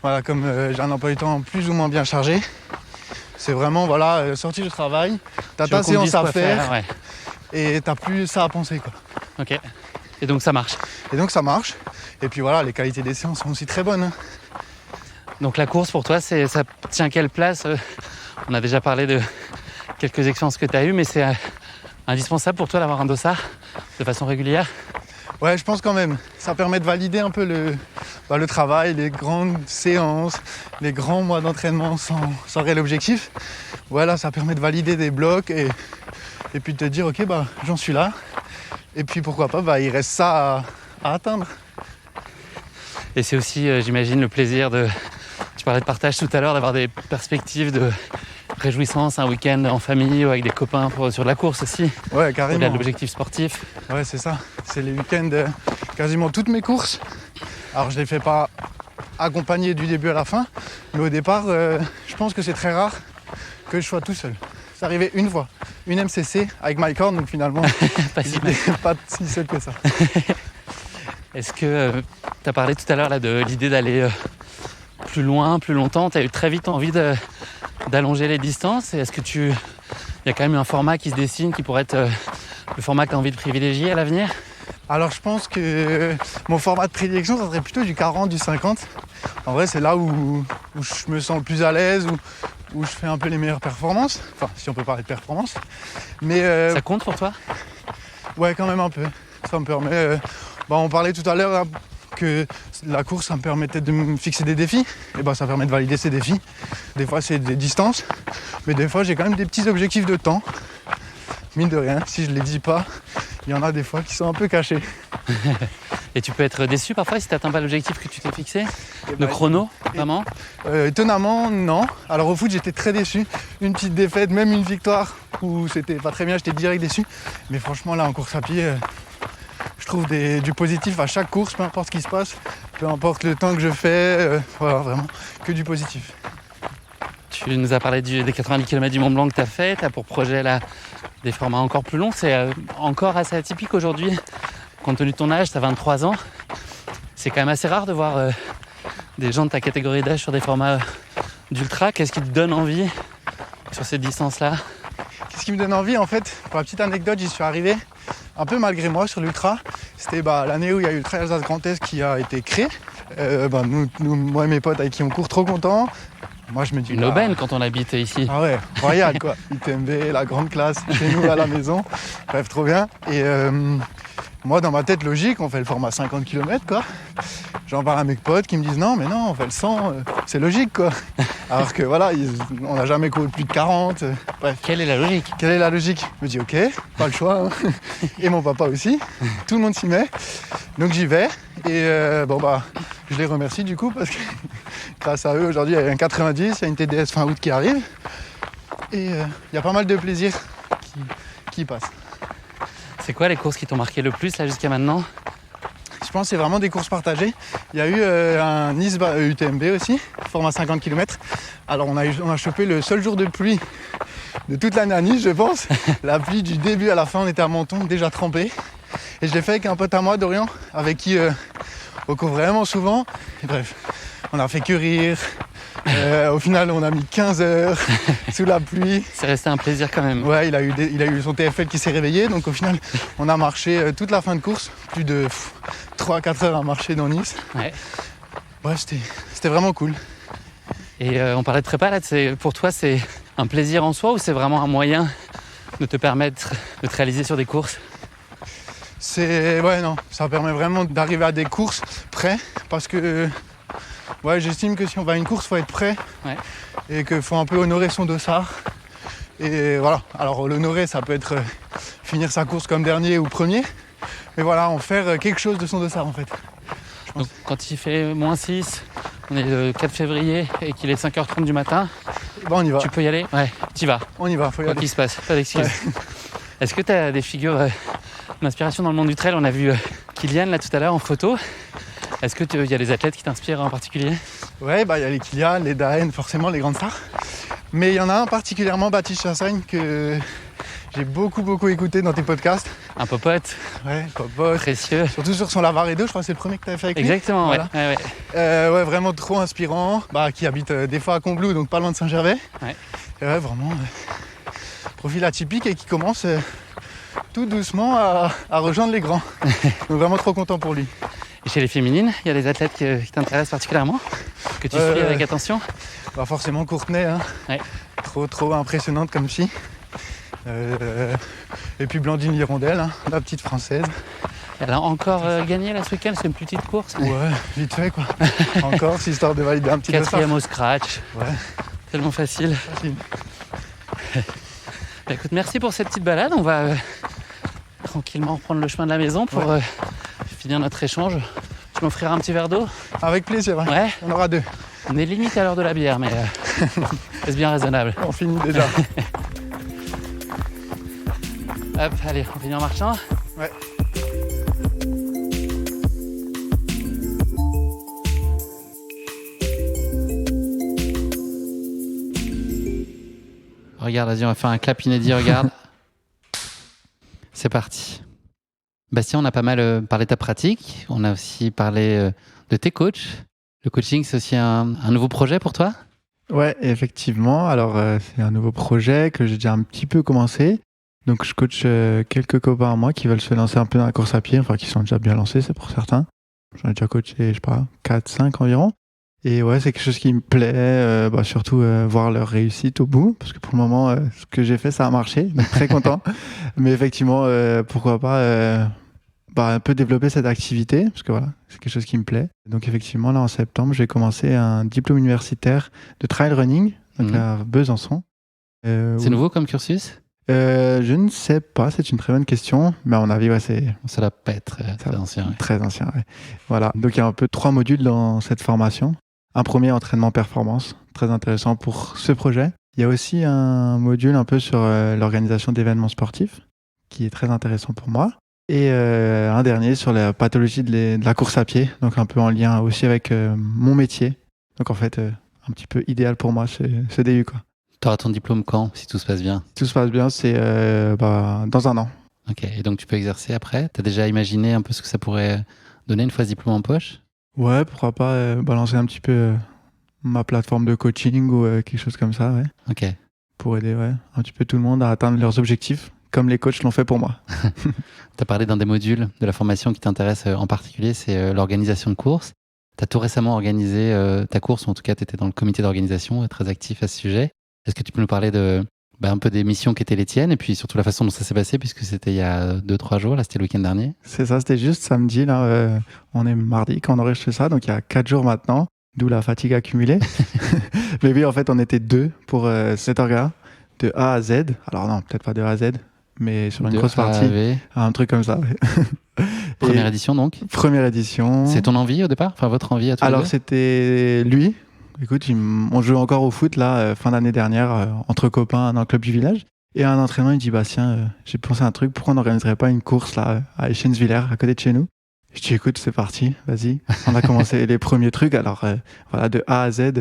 Voilà, comme j'ai un emploi du temps plus ou moins bien chargé, c'est vraiment, voilà, sortie du travail, t'as Tu veux ta qu'on te dise séance à quoi faire Ouais. et t'as plus ça à penser, quoi. Ok. Et donc ça marche. Et donc ça marche. Et puis voilà, les qualités des séances sont aussi très bonnes, hein. Donc la course pour toi, ça tient quelle place? On a déjà parlé de quelques expériences que tu as eues, mais c'est indispensable pour toi d'avoir un dossard de façon régulière? Ouais, je pense quand même. Ça permet de valider un peu le travail, les grandes séances, les grands mois d'entraînement sans réel objectif. Voilà, ça permet de valider des blocs et puis de te dire, ok, bah j'en suis là. Et puis pourquoi pas, bah il reste ça à atteindre. Et c'est aussi, j'imagine, le plaisir de... Tu parlais de partage tout à l'heure, d'avoir des perspectives de réjouissance, un week-end en famille ou avec des copains sur de la course aussi, Ouais, au-delà carrément. de l'objectif sportif. Ouais, c'est ça. C'est les week-ends, quasiment toutes mes courses. Alors, je les fais pas accompagner du début à la fin, mais au départ, je pense que c'est très rare que je sois tout seul. C'est arrivé une fois, une MCC avec Mike Horn, donc finalement, Pas si j'étais pas si seul que ça. Est-ce que tu as parlé tout à l'heure là, de l'idée d'aller plus loin, plus longtemps? Tu as eu très vite envie d'allonger les distances. Et est-ce que il y a quand même un format qui se dessine qui pourrait être le format que tu as envie de privilégier à l'avenir? Alors, je pense que mon format de prédilection, ça serait plutôt du 40, du 50. En vrai, c'est là où je me sens le plus à l'aise, où je fais un peu les meilleures performances. Enfin, si on peut parler de performance. Mais Ça compte pour toi? ouais, quand même un peu. Ça me permet... on parlait tout à l'heure là, que la course, ça me permettait de me fixer des défis. Et ça permet de valider ces défis. Des fois, c'est des distances. Mais des fois, j'ai quand même des petits objectifs de temps. Mine de rien, si je ne les dis pas, il y en a des fois qui sont un peu cachés. Et tu peux être déçu parfois si tu n'atteins pas l'objectif que tu t'es fixé? Et De chrono, vraiment? Étonnamment, non. Alors au foot, j'étais très déçu. Une petite défaite, même une victoire où c'était pas très bien, j'étais direct déçu. Mais franchement, là, en course à pied, je trouve du positif à chaque course, peu importe ce qui se passe, peu importe le temps que je fais, voilà, vraiment, que du positif. Tu nous as parlé des 90 km du Mont Blanc que tu as fait. Tu as pour projet là, des formats encore plus longs. C'est encore assez atypique aujourd'hui. Compte tenu de ton âge, tu as 23 ans. C'est quand même assez rare de voir des gens de ta catégorie d'âge sur des formats d'ultra. Qu'est-ce qui te donne envie sur cette distance-là? Qu'est-ce qui me donne envie, en fait, pour la petite anecdote, j'y suis arrivé un peu malgré moi sur l'ultra. C'était l'année où il y a eu le Trail Alsace Grand Est qui a été créé. Moi et mes potes avec qui on court, trop contents. Moi, je me dis... Une aubaine quand on habite ici. Ah ouais, royal quoi. UTMB, la grande classe, chez nous à la maison. Bref, trop bien. Et moi, dans ma tête logique, on fait le format 50 km quoi. j'en parle à mes potes qui me disent non, mais non, on fait le 100, c'est logique quoi. Alors que voilà, on n'a jamais couru plus de 40. Bref. Quelle est la logique? Quelle est la logique? Je me dis ok, pas le choix. Hein. Et mon papa aussi. Tout le monde s'y met. Donc j'y vais. Et je les remercie du coup parce que grâce à eux, aujourd'hui, il y a un 90, il y a une TDS fin août qui arrive. Et il y a pas mal de plaisir qui passe. C'est quoi les courses qui t'ont marqué le plus là jusqu'à maintenant? Je pense que c'est vraiment des courses partagées. Il y a eu un Nice UTMB aussi, format 50 km. Alors on a chopé le seul jour de pluie de toute l'année à Nice, je pense. La pluie du début à la fin, on était à Menton, déjà trempé. Et je l'ai fait avec un pote à moi, Dorian, avec qui on court vraiment souvent. Et bref, on a fait que rire. Au final, on a mis 15 heures sous la pluie. C'est resté un plaisir quand même. Ouais, il a eu son TFL qui s'est réveillé. Donc au final, on a marché toute la fin de course. Plus de 3-4 heures à marcher dans Nice. Ouais. Bref, c'était vraiment cool. Et on parlait de prépa, là, pour toi, c'est un plaisir en soi ou c'est vraiment un moyen de te permettre de te réaliser sur des courses? Ouais, non, ça permet vraiment d'arriver à des courses prêts parce que j'estime que si on va à une course, il faut être prêt et qu'il faut un peu honorer son dossard. Et voilà, alors l'honorer, ça peut être finir sa course comme dernier ou premier, mais voilà, en faire quelque chose de son dossard en fait. Donc, quand il fait -6, on est le 4 février et qu'il est 5h30 du matin, On y va. tu peux y aller? Ouais, t'y vas. On y va, faut y Quoi aller. qu'il se passe, pas d'excuses. Ouais. Est-ce que tu as des figures d'inspiration dans le monde du trail? On a vu Kylian là tout à l'heure en photo. Est-ce qu'il y a des athlètes qui t'inspirent en particulier? Ouais, il y a les Kylian, les Daen, forcément les grandes stars. Mais il y en a un particulièrement, Baptiste Chassagne, que j'ai beaucoup écouté dans tes podcasts. Un popote. Ouais, popote. Précieux. Surtout sur son Lavaredo, je crois que c'est le premier que tu avais fait avec lui. Exactement, voilà. ouais. Vraiment trop inspirant. Qui habite des fois à Combloux, donc pas loin de Saint-Gervais. Ouais. Et vraiment, profil atypique et qui commence tout doucement à rejoindre les grands. Donc vraiment trop content pour lui. Et chez les féminines, il y a des athlètes qui t'intéressent particulièrement? Que tu suis avec attention? Forcément Courtenay, hein. Ouais. Trop impressionnante comme fille. Et puis Blandine Hirondelle, hein, la petite française. Elle a encore gagné là ce week-end, c'est une plus petite course. Ouais, vite fait quoi. Encore, c'est histoire de valider un petit peu ça. 4e au scratch. Ouais. Tellement facile. Écoute, merci pour cette petite balade. On va tranquillement reprendre le chemin de la maison pour finir notre échange. Tu m'offriras un petit verre d'eau? Avec plaisir, Ouais. On aura 2. On est limite à l'heure de la bière, mais c'est bien raisonnable. On finit déjà. Hop, allez, on finit en marchant. Ouais. Regarde, vas-y, on va faire un clap inédit, regarde. C'est parti. Bastien, on a pas mal parlé de ta pratique. On a aussi parlé de tes coachs. Le coaching, c'est aussi un nouveau projet pour toi? Ouais, effectivement. Alors, c'est un nouveau projet que j'ai déjà un petit peu commencé. Donc, je coach quelques copains à moi qui veulent se lancer un peu dans la course à pied, enfin, qui sont déjà bien lancés, c'est pour certains. J'en ai déjà coaché, je sais pas, 4-5 environ. Et ouais, c'est quelque chose qui me plaît, surtout voir leur réussite au bout, parce que pour le moment, ce que j'ai fait, ça a marché, donc très content. Mais effectivement, pourquoi pas un peu développer cette activité, parce que voilà, c'est quelque chose qui me plaît. Donc effectivement, là en septembre, j'ai commencé un diplôme universitaire de trail running, donc à Besançon. C'est nouveau comme cursus? Je ne sais pas, c'est une très bonne question, mais à mon avis, ouais, ça doit pas être très ancien. Ouais. Très ancien, ouais. Voilà, donc il y a un peu 3 modules dans cette formation. Un premier, entraînement performance, très intéressant pour ce projet. Il y a aussi un module un peu sur l'organisation d'événements sportifs, qui est très intéressant pour moi. Et un dernier sur la pathologie de la course à pied, donc un peu en lien aussi avec mon métier. Donc en fait, un petit peu idéal pour moi, ce DU, quoi. Tu auras ton diplôme quand, si tout se passe bien? Tout se passe bien, c'est dans un an. Ok, et donc tu peux exercer après? Tu as déjà imaginé un peu ce que ça pourrait donner une fois ce diplôme en poche? Ouais, pourquoi pas balancer un petit peu ma plateforme de coaching ou quelque chose comme ça, ouais. Ok. Pour aider un petit peu tout le monde à atteindre leurs objectifs, comme les coachs l'ont fait pour moi. Tu as parlé d'un des modules de la formation qui t'intéresse en particulier, c'est l'organisation de course. Tu as tout récemment organisé ta course, ou en tout cas tu étais dans le comité d'organisation, très actif à ce sujet. Est-ce que tu peux nous parler de un peu des missions qui étaient les tiennes et puis surtout la façon dont ça s'est passé puisque c'était il y a 2-3 jours, là c'était le week-end dernier. C'est ça, c'était juste samedi, là, on est mardi quand on enregistre ça, donc il y a 4 jours maintenant, d'où la fatigue accumulée. Mais oui, en fait, on était 2 pour cet orga, de A à Z. Alors non, peut-être pas de A à Z, mais sur une grosse partie, un truc comme ça. Ouais. Première édition donc. Première édition. C'est ton envie au départ, enfin votre envie à tous les deux? Alors c'était lui. Écoute, on jouait encore au foot là, fin d'année dernière, entre copains dans le club du village. Et à un entraînement, il dit Bastien, j'ai pensé à un truc, pourquoi on n'organiserait pas une course là à Eschentzwiller, à côté de chez nous? Je dis écoute, c'est parti, vas-y. On a commencé les premiers trucs. Alors voilà, de A à Z,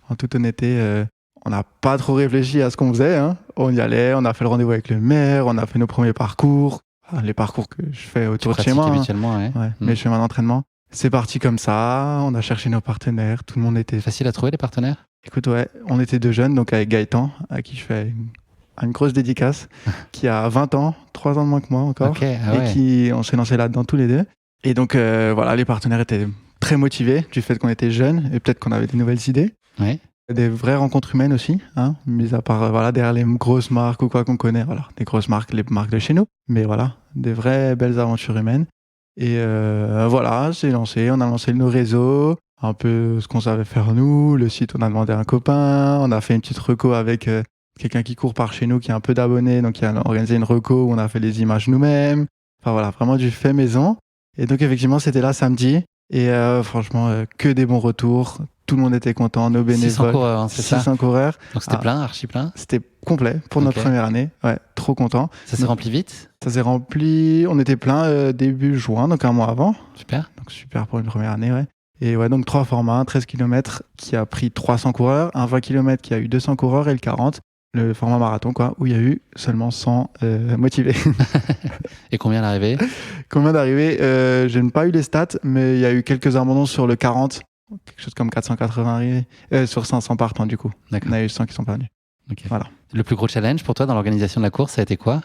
en toute honnêteté, on n'a pas trop réfléchi à ce qu'on faisait. Hein. On y allait, on a fait le rendez-vous avec le maire, on a fait nos premiers parcours, les parcours que je fais autour de chez moi. Habituellement, ouais. Mes chemins d'entraînement. C'est parti comme ça, on a cherché nos partenaires, tout le monde était... Facile à trouver les partenaires? Écoute, ouais, on était 2 jeunes, donc avec Gaëtan, à qui je fais une grosse dédicace, qui a 20 ans, 3 ans de moins que moi encore, okay, et on s'est lancé là-dedans tous les 2. Et donc voilà, les partenaires étaient très motivés du fait qu'on était jeunes et peut-être qu'on avait des nouvelles idées. Ouais. Des vraies rencontres humaines aussi, hein, mis à part voilà, derrière les grosses marques ou quoi qu'on connaît, voilà, des grosses marques, les marques de chez nous, mais voilà, des vraies belles aventures humaines. Et voilà, c'est lancé, on a lancé nos réseaux, un peu ce qu'on savait faire nous, le site on a demandé à un copain, on a fait une petite reco avec quelqu'un qui court par chez nous qui a un peu d'abonnés, donc il a organisé une reco où on a fait les images nous-mêmes, enfin voilà, vraiment du fait maison. Et donc effectivement c'était là samedi, et franchement que des bons retours, tout le monde était content, nos bénévoles. 600 coureurs, hein, c'est 600 coureurs. Donc c'était plein, archi plein? C'était complet pour notre première année, ouais, trop content. Ça s'est rempli vite? Ça s'est rempli, on était plein début juin, donc un mois avant. Super. Donc super pour une première année, ouais. Et ouais, donc 3 formats, 13 km qui a pris 300 coureurs, un 20 km qui a eu 200 coureurs et le 40, le format marathon, quoi, où il y a eu seulement 100 motivés. Et combien d'arrivées? Combien d'arrivées Je n'ai pas eu les stats, mais il y a eu quelques abandons sur le 40, quelque chose comme 480 arrivées, sur 500 partants du coup. D'accord. On a eu 100 qui sont pas venus. Okay. Voilà. Le plus gros challenge pour toi dans l'organisation de la course, ça a été quoi?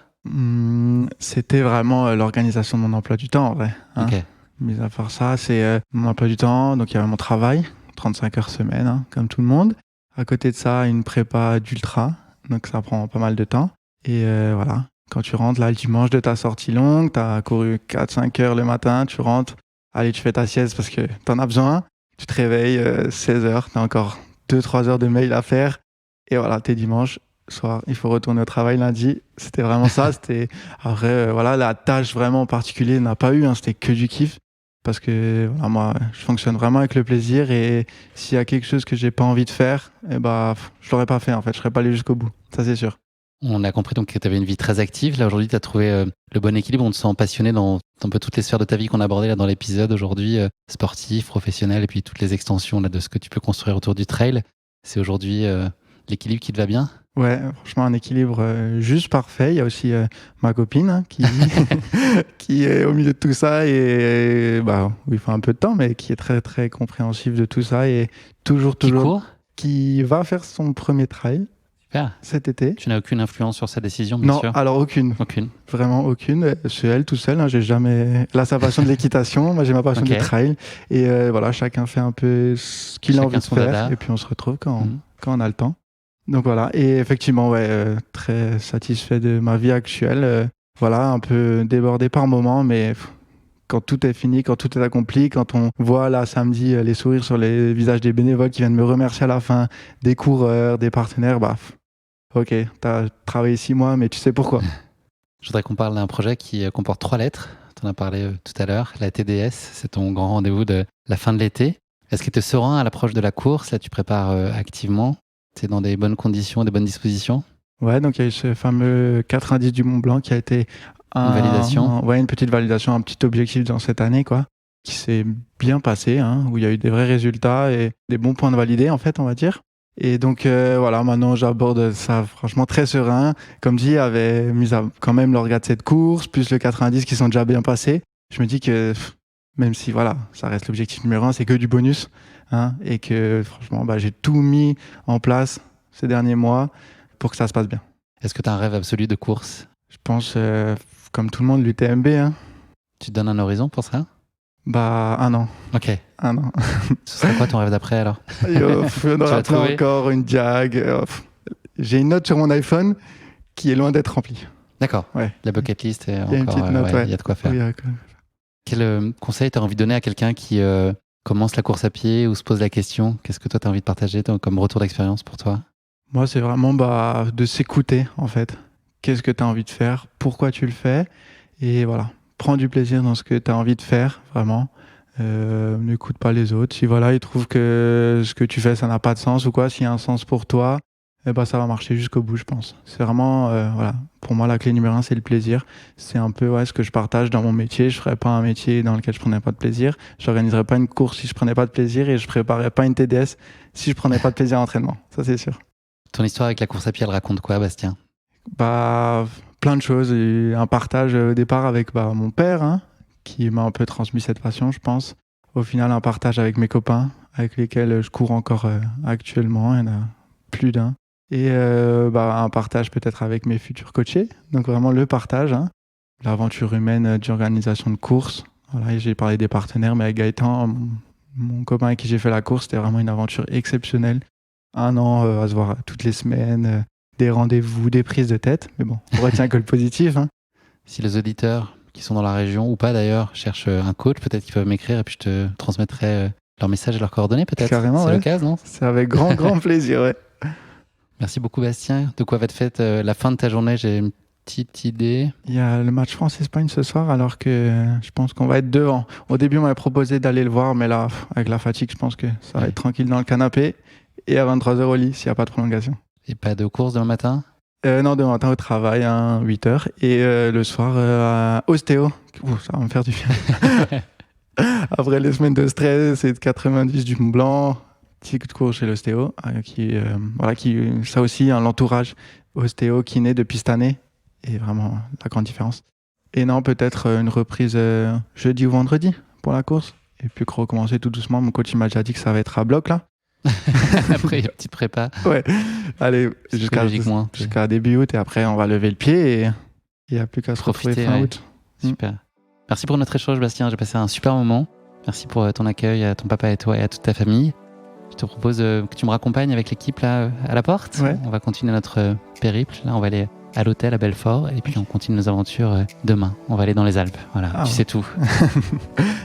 C'était vraiment l'organisation de mon emploi du temps, en vrai. Hein. Okay. Mis à part ça, c'est mon emploi du temps. Donc, il y avait mon travail, 35 heures semaine, hein, comme tout le monde. À côté de ça, une prépa d'ultra. Donc, ça prend pas mal de temps. Et voilà. Quand tu rentres, là, le dimanche de ta sortie longue, t'as couru 4-5 heures le matin, tu rentres. Allez, tu fais ta sieste parce que t'en as besoin. Tu te réveilles 16 heures. T'as encore 2-3 heures de mail à faire. Et voilà, t'es dimanche. Soir, il faut retourner au travail lundi. C'était vraiment ça. C'était après, voilà, la tâche vraiment en particulier n'a pas eu. Hein, c'était que du kiff parce que voilà, moi, je fonctionne vraiment avec le plaisir et s'il y a quelque chose que j'ai pas envie de faire, eh ben, je l'aurais pas fait en fait. Je serais pas allé jusqu'au bout. Ça c'est sûr. On a compris donc que tu avais une vie très active. Là aujourd'hui, tu as trouvé le bon équilibre. On te sent passionné dans un peu toutes les sphères de ta vie qu'on a abordées là dans l'épisode aujourd'hui, sportif, professionnel et puis toutes les extensions là de ce que tu peux construire autour du trail. C'est aujourd'hui l'équilibre qui te va bien? Ouais, franchement, un équilibre juste parfait. Il y a aussi ma copine hein, qui est au milieu de tout ça et bah, il faut un peu de temps, mais qui est très très compréhensive de tout ça et toujours qui va faire son premier trail cet été. Tu n'as aucune influence sur sa décision, bien sûr? Non, alors aucune. Vraiment aucune. C'est elle tout seul. Hein, j'ai jamais. Là, sa passion de l'équitation. Moi, j'ai ma passion du trail. Et voilà, chacun fait un peu ce qu'il a envie de faire. Dada. Et puis on se retrouve quand on a le temps. Donc voilà, et effectivement, ouais, très satisfait de ma vie actuelle. Voilà, un peu débordé par moments, mais quand tout est fini, quand tout est accompli, quand on voit là samedi les sourires sur les visages des bénévoles qui viennent me remercier à la fin, des coureurs, des partenaires, bah, ok, t'as travaillé 6 mois, mais tu sais pourquoi. Je voudrais qu'on parle d'un projet qui comporte 3 lettres. Tu en as parlé tout à l'heure, la TDS, c'est ton grand rendez-vous de la fin de l'été. Est-ce que tu es serein à l'approche de la course? Là, tu prépares activement. Tu es dans des bonnes conditions, des bonnes dispositions? Ouais, donc il y a eu ce fameux 90 du Mont Blanc qui a été une validation. Ouais, une petite validation, un petit objectif dans cette année, quoi, qui s'est bien passé, hein, où il y a eu des vrais résultats et des bons points de validé, en fait, on va dire. Et donc, voilà, maintenant, j'aborde ça franchement très serein. Comme dit, avait mis à quand même le regard de cette course, plus le 90 qui sont déjà bien passés. Je me dis que, même si, voilà, ça reste l'objectif numéro 1, c'est que du bonus. Hein, et que franchement, bah, j'ai tout mis en place ces derniers mois pour que ça se passe bien. Est-ce que tu as un rêve absolu de course? Je pense, comme tout le monde, l'UTMB. Hein. Tu te donnes un horizon pour ça? Bah, 1 an. Ok. 1 an. Ce serait quoi ton rêve d'après alors? Il y en aura plein encore, une Jag. Il J'ai une note sur mon iPhone qui est loin d'être remplie. D'accord. Ouais. La bucket list est Il y a une encore. petite note, ouais. Il y a de quoi faire. Oui, d'accord. Quel conseil tu as envie de donner à quelqu'un qui commence la course à pied ou se pose la question? Qu'est-ce que toi tu as envie de partager comme retour d'expérience pour toi? Moi, c'est vraiment de s'écouter, en fait. Qu'est-ce que tu as envie de faire? Pourquoi tu le fais? Et voilà, prends du plaisir dans ce que tu as envie de faire, vraiment. N'écoute pas les autres. Si voilà, ils trouvent que ce que tu fais, ça n'a pas de sens ou quoi, s'il y a un sens pour toi, ça va marcher jusqu'au bout, je pense. C'est vraiment, voilà, pour moi, la clé numéro 1, c'est le plaisir. C'est un peu ce que je partage dans mon métier. Je ferais pas un métier dans lequel je prenais pas de plaisir. J'organiserais pas une course si je prenais pas de plaisir et je préparerais pas une TDS si je prenais pas de plaisir à l'entraînement. Ça, c'est sûr. Ton histoire avec la course à pied, elle raconte quoi, Bastien? Plein de choses. Et un partage au départ avec mon père, qui m'a un peu transmis cette passion, je pense. Au final, un partage avec mes copains, avec lesquels je cours encore actuellement. Il y en a plus d'un. Et un partage peut-être avec mes futurs coachés. Donc vraiment le partage. L'aventure humaine d'organisation de course. Voilà, j'ai parlé des partenaires, mais avec Gaëtan, mon copain avec qui j'ai fait la course, c'était vraiment une aventure exceptionnelle. 1 an à se voir toutes les semaines, des rendez-vous, des prises de tête. Mais bon, on retient que le positif. Si les auditeurs qui sont dans la région, ou pas d'ailleurs, cherchent un coach, peut-être qu'ils peuvent m'écrire et puis je te transmettrai leur message et leurs coordonnées, peut-être. Carrément, c'est ouais. l'occasion, non? C'est avec grand, grand plaisir, ouais. Merci beaucoup, Bastien. De quoi va être faite la fin de ta journée? J'ai une petite idée. Il y a le match France-Espagne ce soir, alors que je pense qu'on va être devant. Au début, on m'avait proposé d'aller le voir, mais là, avec la fatigue, je pense que ça va être tranquille dans le canapé et à 23h au lit, s'il n'y a pas de prolongation. Et pas de course demain matin? Non, demain matin au travail, 8h. Et le soir, à Ostéo. Ça va me faire du bien. Après les semaines de stress, c'est de 90 du Mont Blanc. Petit coup de cours chez l'ostéo, qui ça aussi, l'entourage ostéo qui naît depuis cette année, et vraiment la grande différence. Et non, peut-être une reprise jeudi ou vendredi pour la course, et puis recommencer tout doucement. Mon coach il m'a déjà dit que ça va être à bloc là. Après, il y a une petite prépa. Ouais, allez, jusqu'à début août, et après on va lever le pied, et il n'y a plus qu'à se retrouver fin août. Super. Merci pour notre échange, Bastien, j'ai passé un super moment. Merci pour ton accueil à ton papa et toi et à toute ta famille. Je te propose que tu me raccompagnes avec l'équipe là à la porte. Ouais. On va continuer notre périple. Là, on va aller à l'hôtel à Belfort et puis on continue nos aventures demain. On va aller dans les Alpes. Voilà, tu sais tout.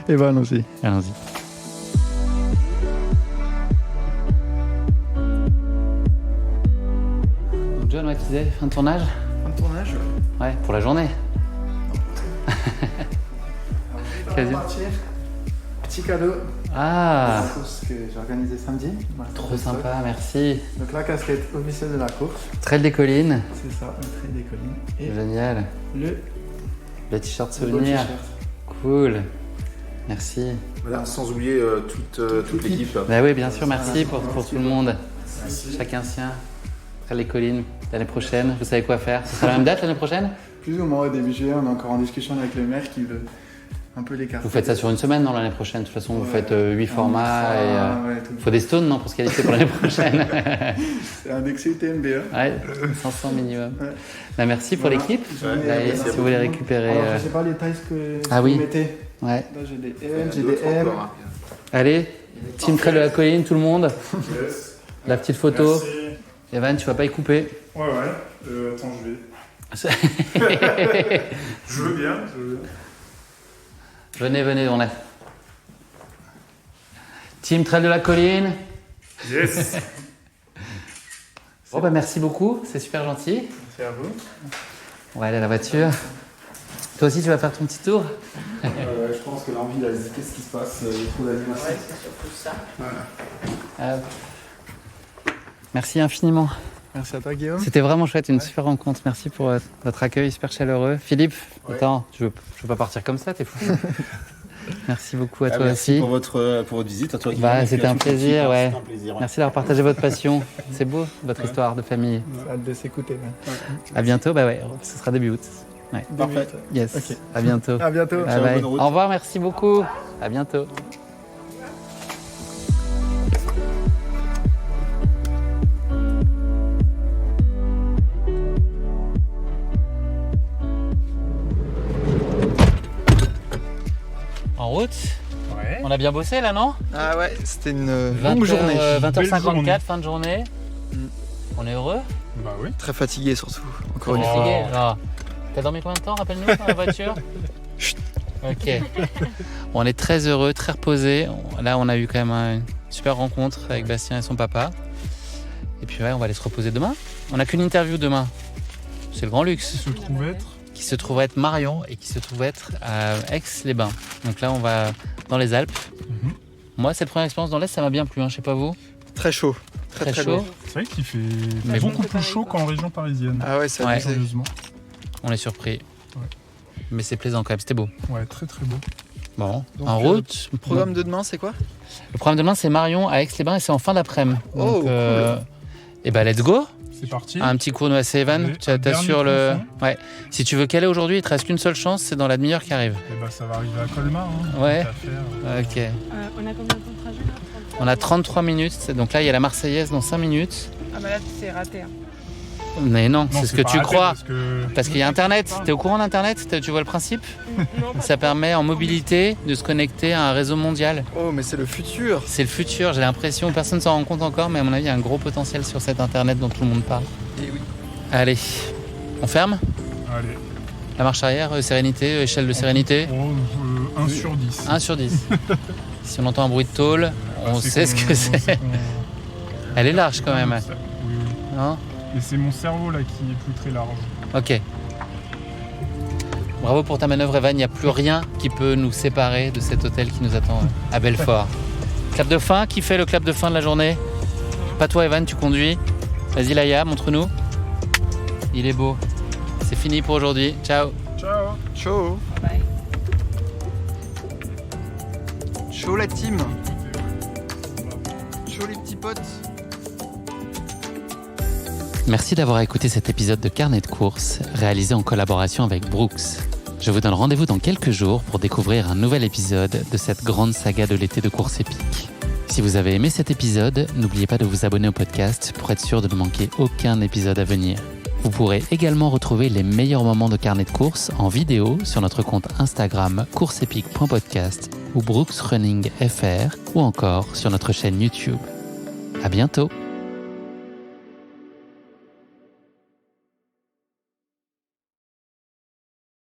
Et allons-y. Allons-y. Donc John, tu disais fin de tournage? Fin de tournage? Ouais, pour la journée. Quasi. Petit cadeau. Ah, La course que j'ai organisée samedi. trop sympa, merci. Donc la casquette officielle de la course. Trail des collines. C'est ça, le Trail des collines. Et Génial. le t-shirt beau souvenir. t-shirt. Cool. Merci. Voilà, sans oublier toute l'équipe. Bah oui, bien sûr, merci pour tout le monde. Chacun sien. Trail des collines, l'année prochaine. Vous savez quoi faire? Ce sera la même date l'année prochaine? Plus ou moins au début juillet, on est encore en discussion avec le maire qui veut un peu l'écarter. Vous faites ça sur une semaine, non, l'année prochaine? De toute façon, vous faites 8 formats et il faut des stones, non, pour se qualifier pour l'année prochaine? C'est indexé UTMB. Ouais, 500 minimum. Ouais. Bah, merci pour l'équipe. Là, si vous voulez récupérer... Alors, je sais pas les tailles que Ah oui. vous mettez. Ouais. Là, j'ai des L, j'ai des M. Allez, team Trail de la colline, tout le monde. La petite photo. Merci. Evan, tu vas pas y couper? Ouais. Attends, je veux bien. Venez, on a. Team Trail de la colline. Yes. Bon, bah merci beaucoup, c'est super gentil. Merci à vous. On va aller à la voiture. Toi aussi, tu vas faire ton petit tour? Je pense que l'envie là, qu'est-ce qui se passe? Il y a trop d'animation. Ouais, c'est surtout ça. Voilà. Merci infiniment. Merci à toi, Guillaume. C'était vraiment chouette, une super rencontre. Merci pour votre accueil super chaleureux. Philippe, attends, je veux pas partir comme ça, t'es fou. Merci beaucoup à toi merci aussi. pour votre visite. À toi, C'était un plaisir, ouais. C'était un plaisir, ouais. Merci d'avoir partagé votre passion. C'est beau, votre histoire de famille. J'ai hâte de s'écouter. À bientôt, ce sera début août. Ouais. Parfait. Yes, Ok. à bientôt. À bientôt. Bye bye. bonne route. Au revoir, merci beaucoup. À bientôt. En route, Ouais. on a bien bossé là, non? Ah ouais, c'était une longue journée. 20h54, Belle journée. fin de journée. On est heureux? Bah oui. Très fatigué surtout. Encore Oh. une fois. Fatigué alors. T'as dormi combien de temps, rappelle-nous, dans la voiture? Ok. Bon, on est très heureux, très reposés. Là, on a eu quand même une super rencontre avec Bastien et son papa. Et puis, ouais, on va aller se reposer demain. On n'a qu'une interview demain. C'est le grand luxe. Qui se trouve être. Qui se trouve être Marion et qui se trouve être à Aix-les-Bains. Donc là, on va dans les Alpes. Mhm. Moi, cette première expérience dans l'Est, ça m'a bien plu. Hein. Je sais pas vous. Très chaud. Très très chaud. beau. C'est vrai qu'il fait Mais beaucoup bon. plus chaud qu'en région parisienne. Ah ouais, c'est Ouais. abusé. Sérieusement. On est surpris. Ouais. Mais c'est plaisant quand même. C'était beau. Ouais, très très beau. Bon, Donc, en route. Le programme de demain, c'est quoi? Le programme de demain, c'est Marion à Aix-les-Bains et c'est en fin d'après-midi. Oh, cool. Et ben, let's go. C'est parti. Un petit cours de Evan. Allez, Tu un dernier t'assures le. tronçon. Ouais. Si tu veux caler aujourd'hui, il te reste qu'une seule chance, c'est dans la demi-heure qui arrive. Et bah ça va arriver à Colmar. Hein. Ouais. Tant qu'à faire. Ok. On a combien de temps de trajet là? On a 33 minutes. Donc là, il y a la Marseillaise dans 5 minutes. Ah bah là, c'est raté. Hein. Mais non, c'est ce que pas tu raté crois. Parce qu'il y a Internet. T'es au courant d'Internet? Tu vois le principe? Non, pas Ça permet en mobilité de se connecter à un réseau mondial. Oh, mais c'est le futur. C'est le futur, j'ai l'impression. Personne ne s'en rend compte encore, mais à mon avis, il y a un gros potentiel sur cet Internet dont tout le monde parle. Et oui. Allez, on ferme? Allez. La marche arrière, sérénité, échelle de sérénité? Oh, 1 sur 10. 1 sur 10. Si on entend un bruit de tôle, on C'est sait ce qu'on- que c'est. qu'on- Elle est large quand même. Oui, oui. Non? Et c'est mon cerveau là qui est plus très large. Ok. Bravo pour ta manœuvre, Evan. Il n'y a plus rien qui peut nous séparer de cet hôtel qui nous attend à Belfort. Clap de fin, qui fait le clap de fin de la journée? Pas toi, Evan, tu conduis. Vas-y, Laïa, montre-nous. Il est beau. C'est fini pour aujourd'hui. Ciao. Ciao. Chaud. Bye. Chaud la team. Chaud les petits potes. Merci d'avoir écouté cet épisode de Carnet de course réalisé en collaboration avec Brooks. Je vous donne rendez-vous dans quelques jours pour découvrir un nouvel épisode de cette grande saga de l'été de course épique. Si vous avez aimé cet épisode, n'oubliez pas de vous abonner au podcast pour être sûr de ne manquer aucun épisode à venir. Vous pourrez également retrouver les meilleurs moments de Carnet de course en vidéo sur notre compte Instagram courseepique.podcast ou Brooks Running FR ou encore sur notre chaîne YouTube. À bientôt!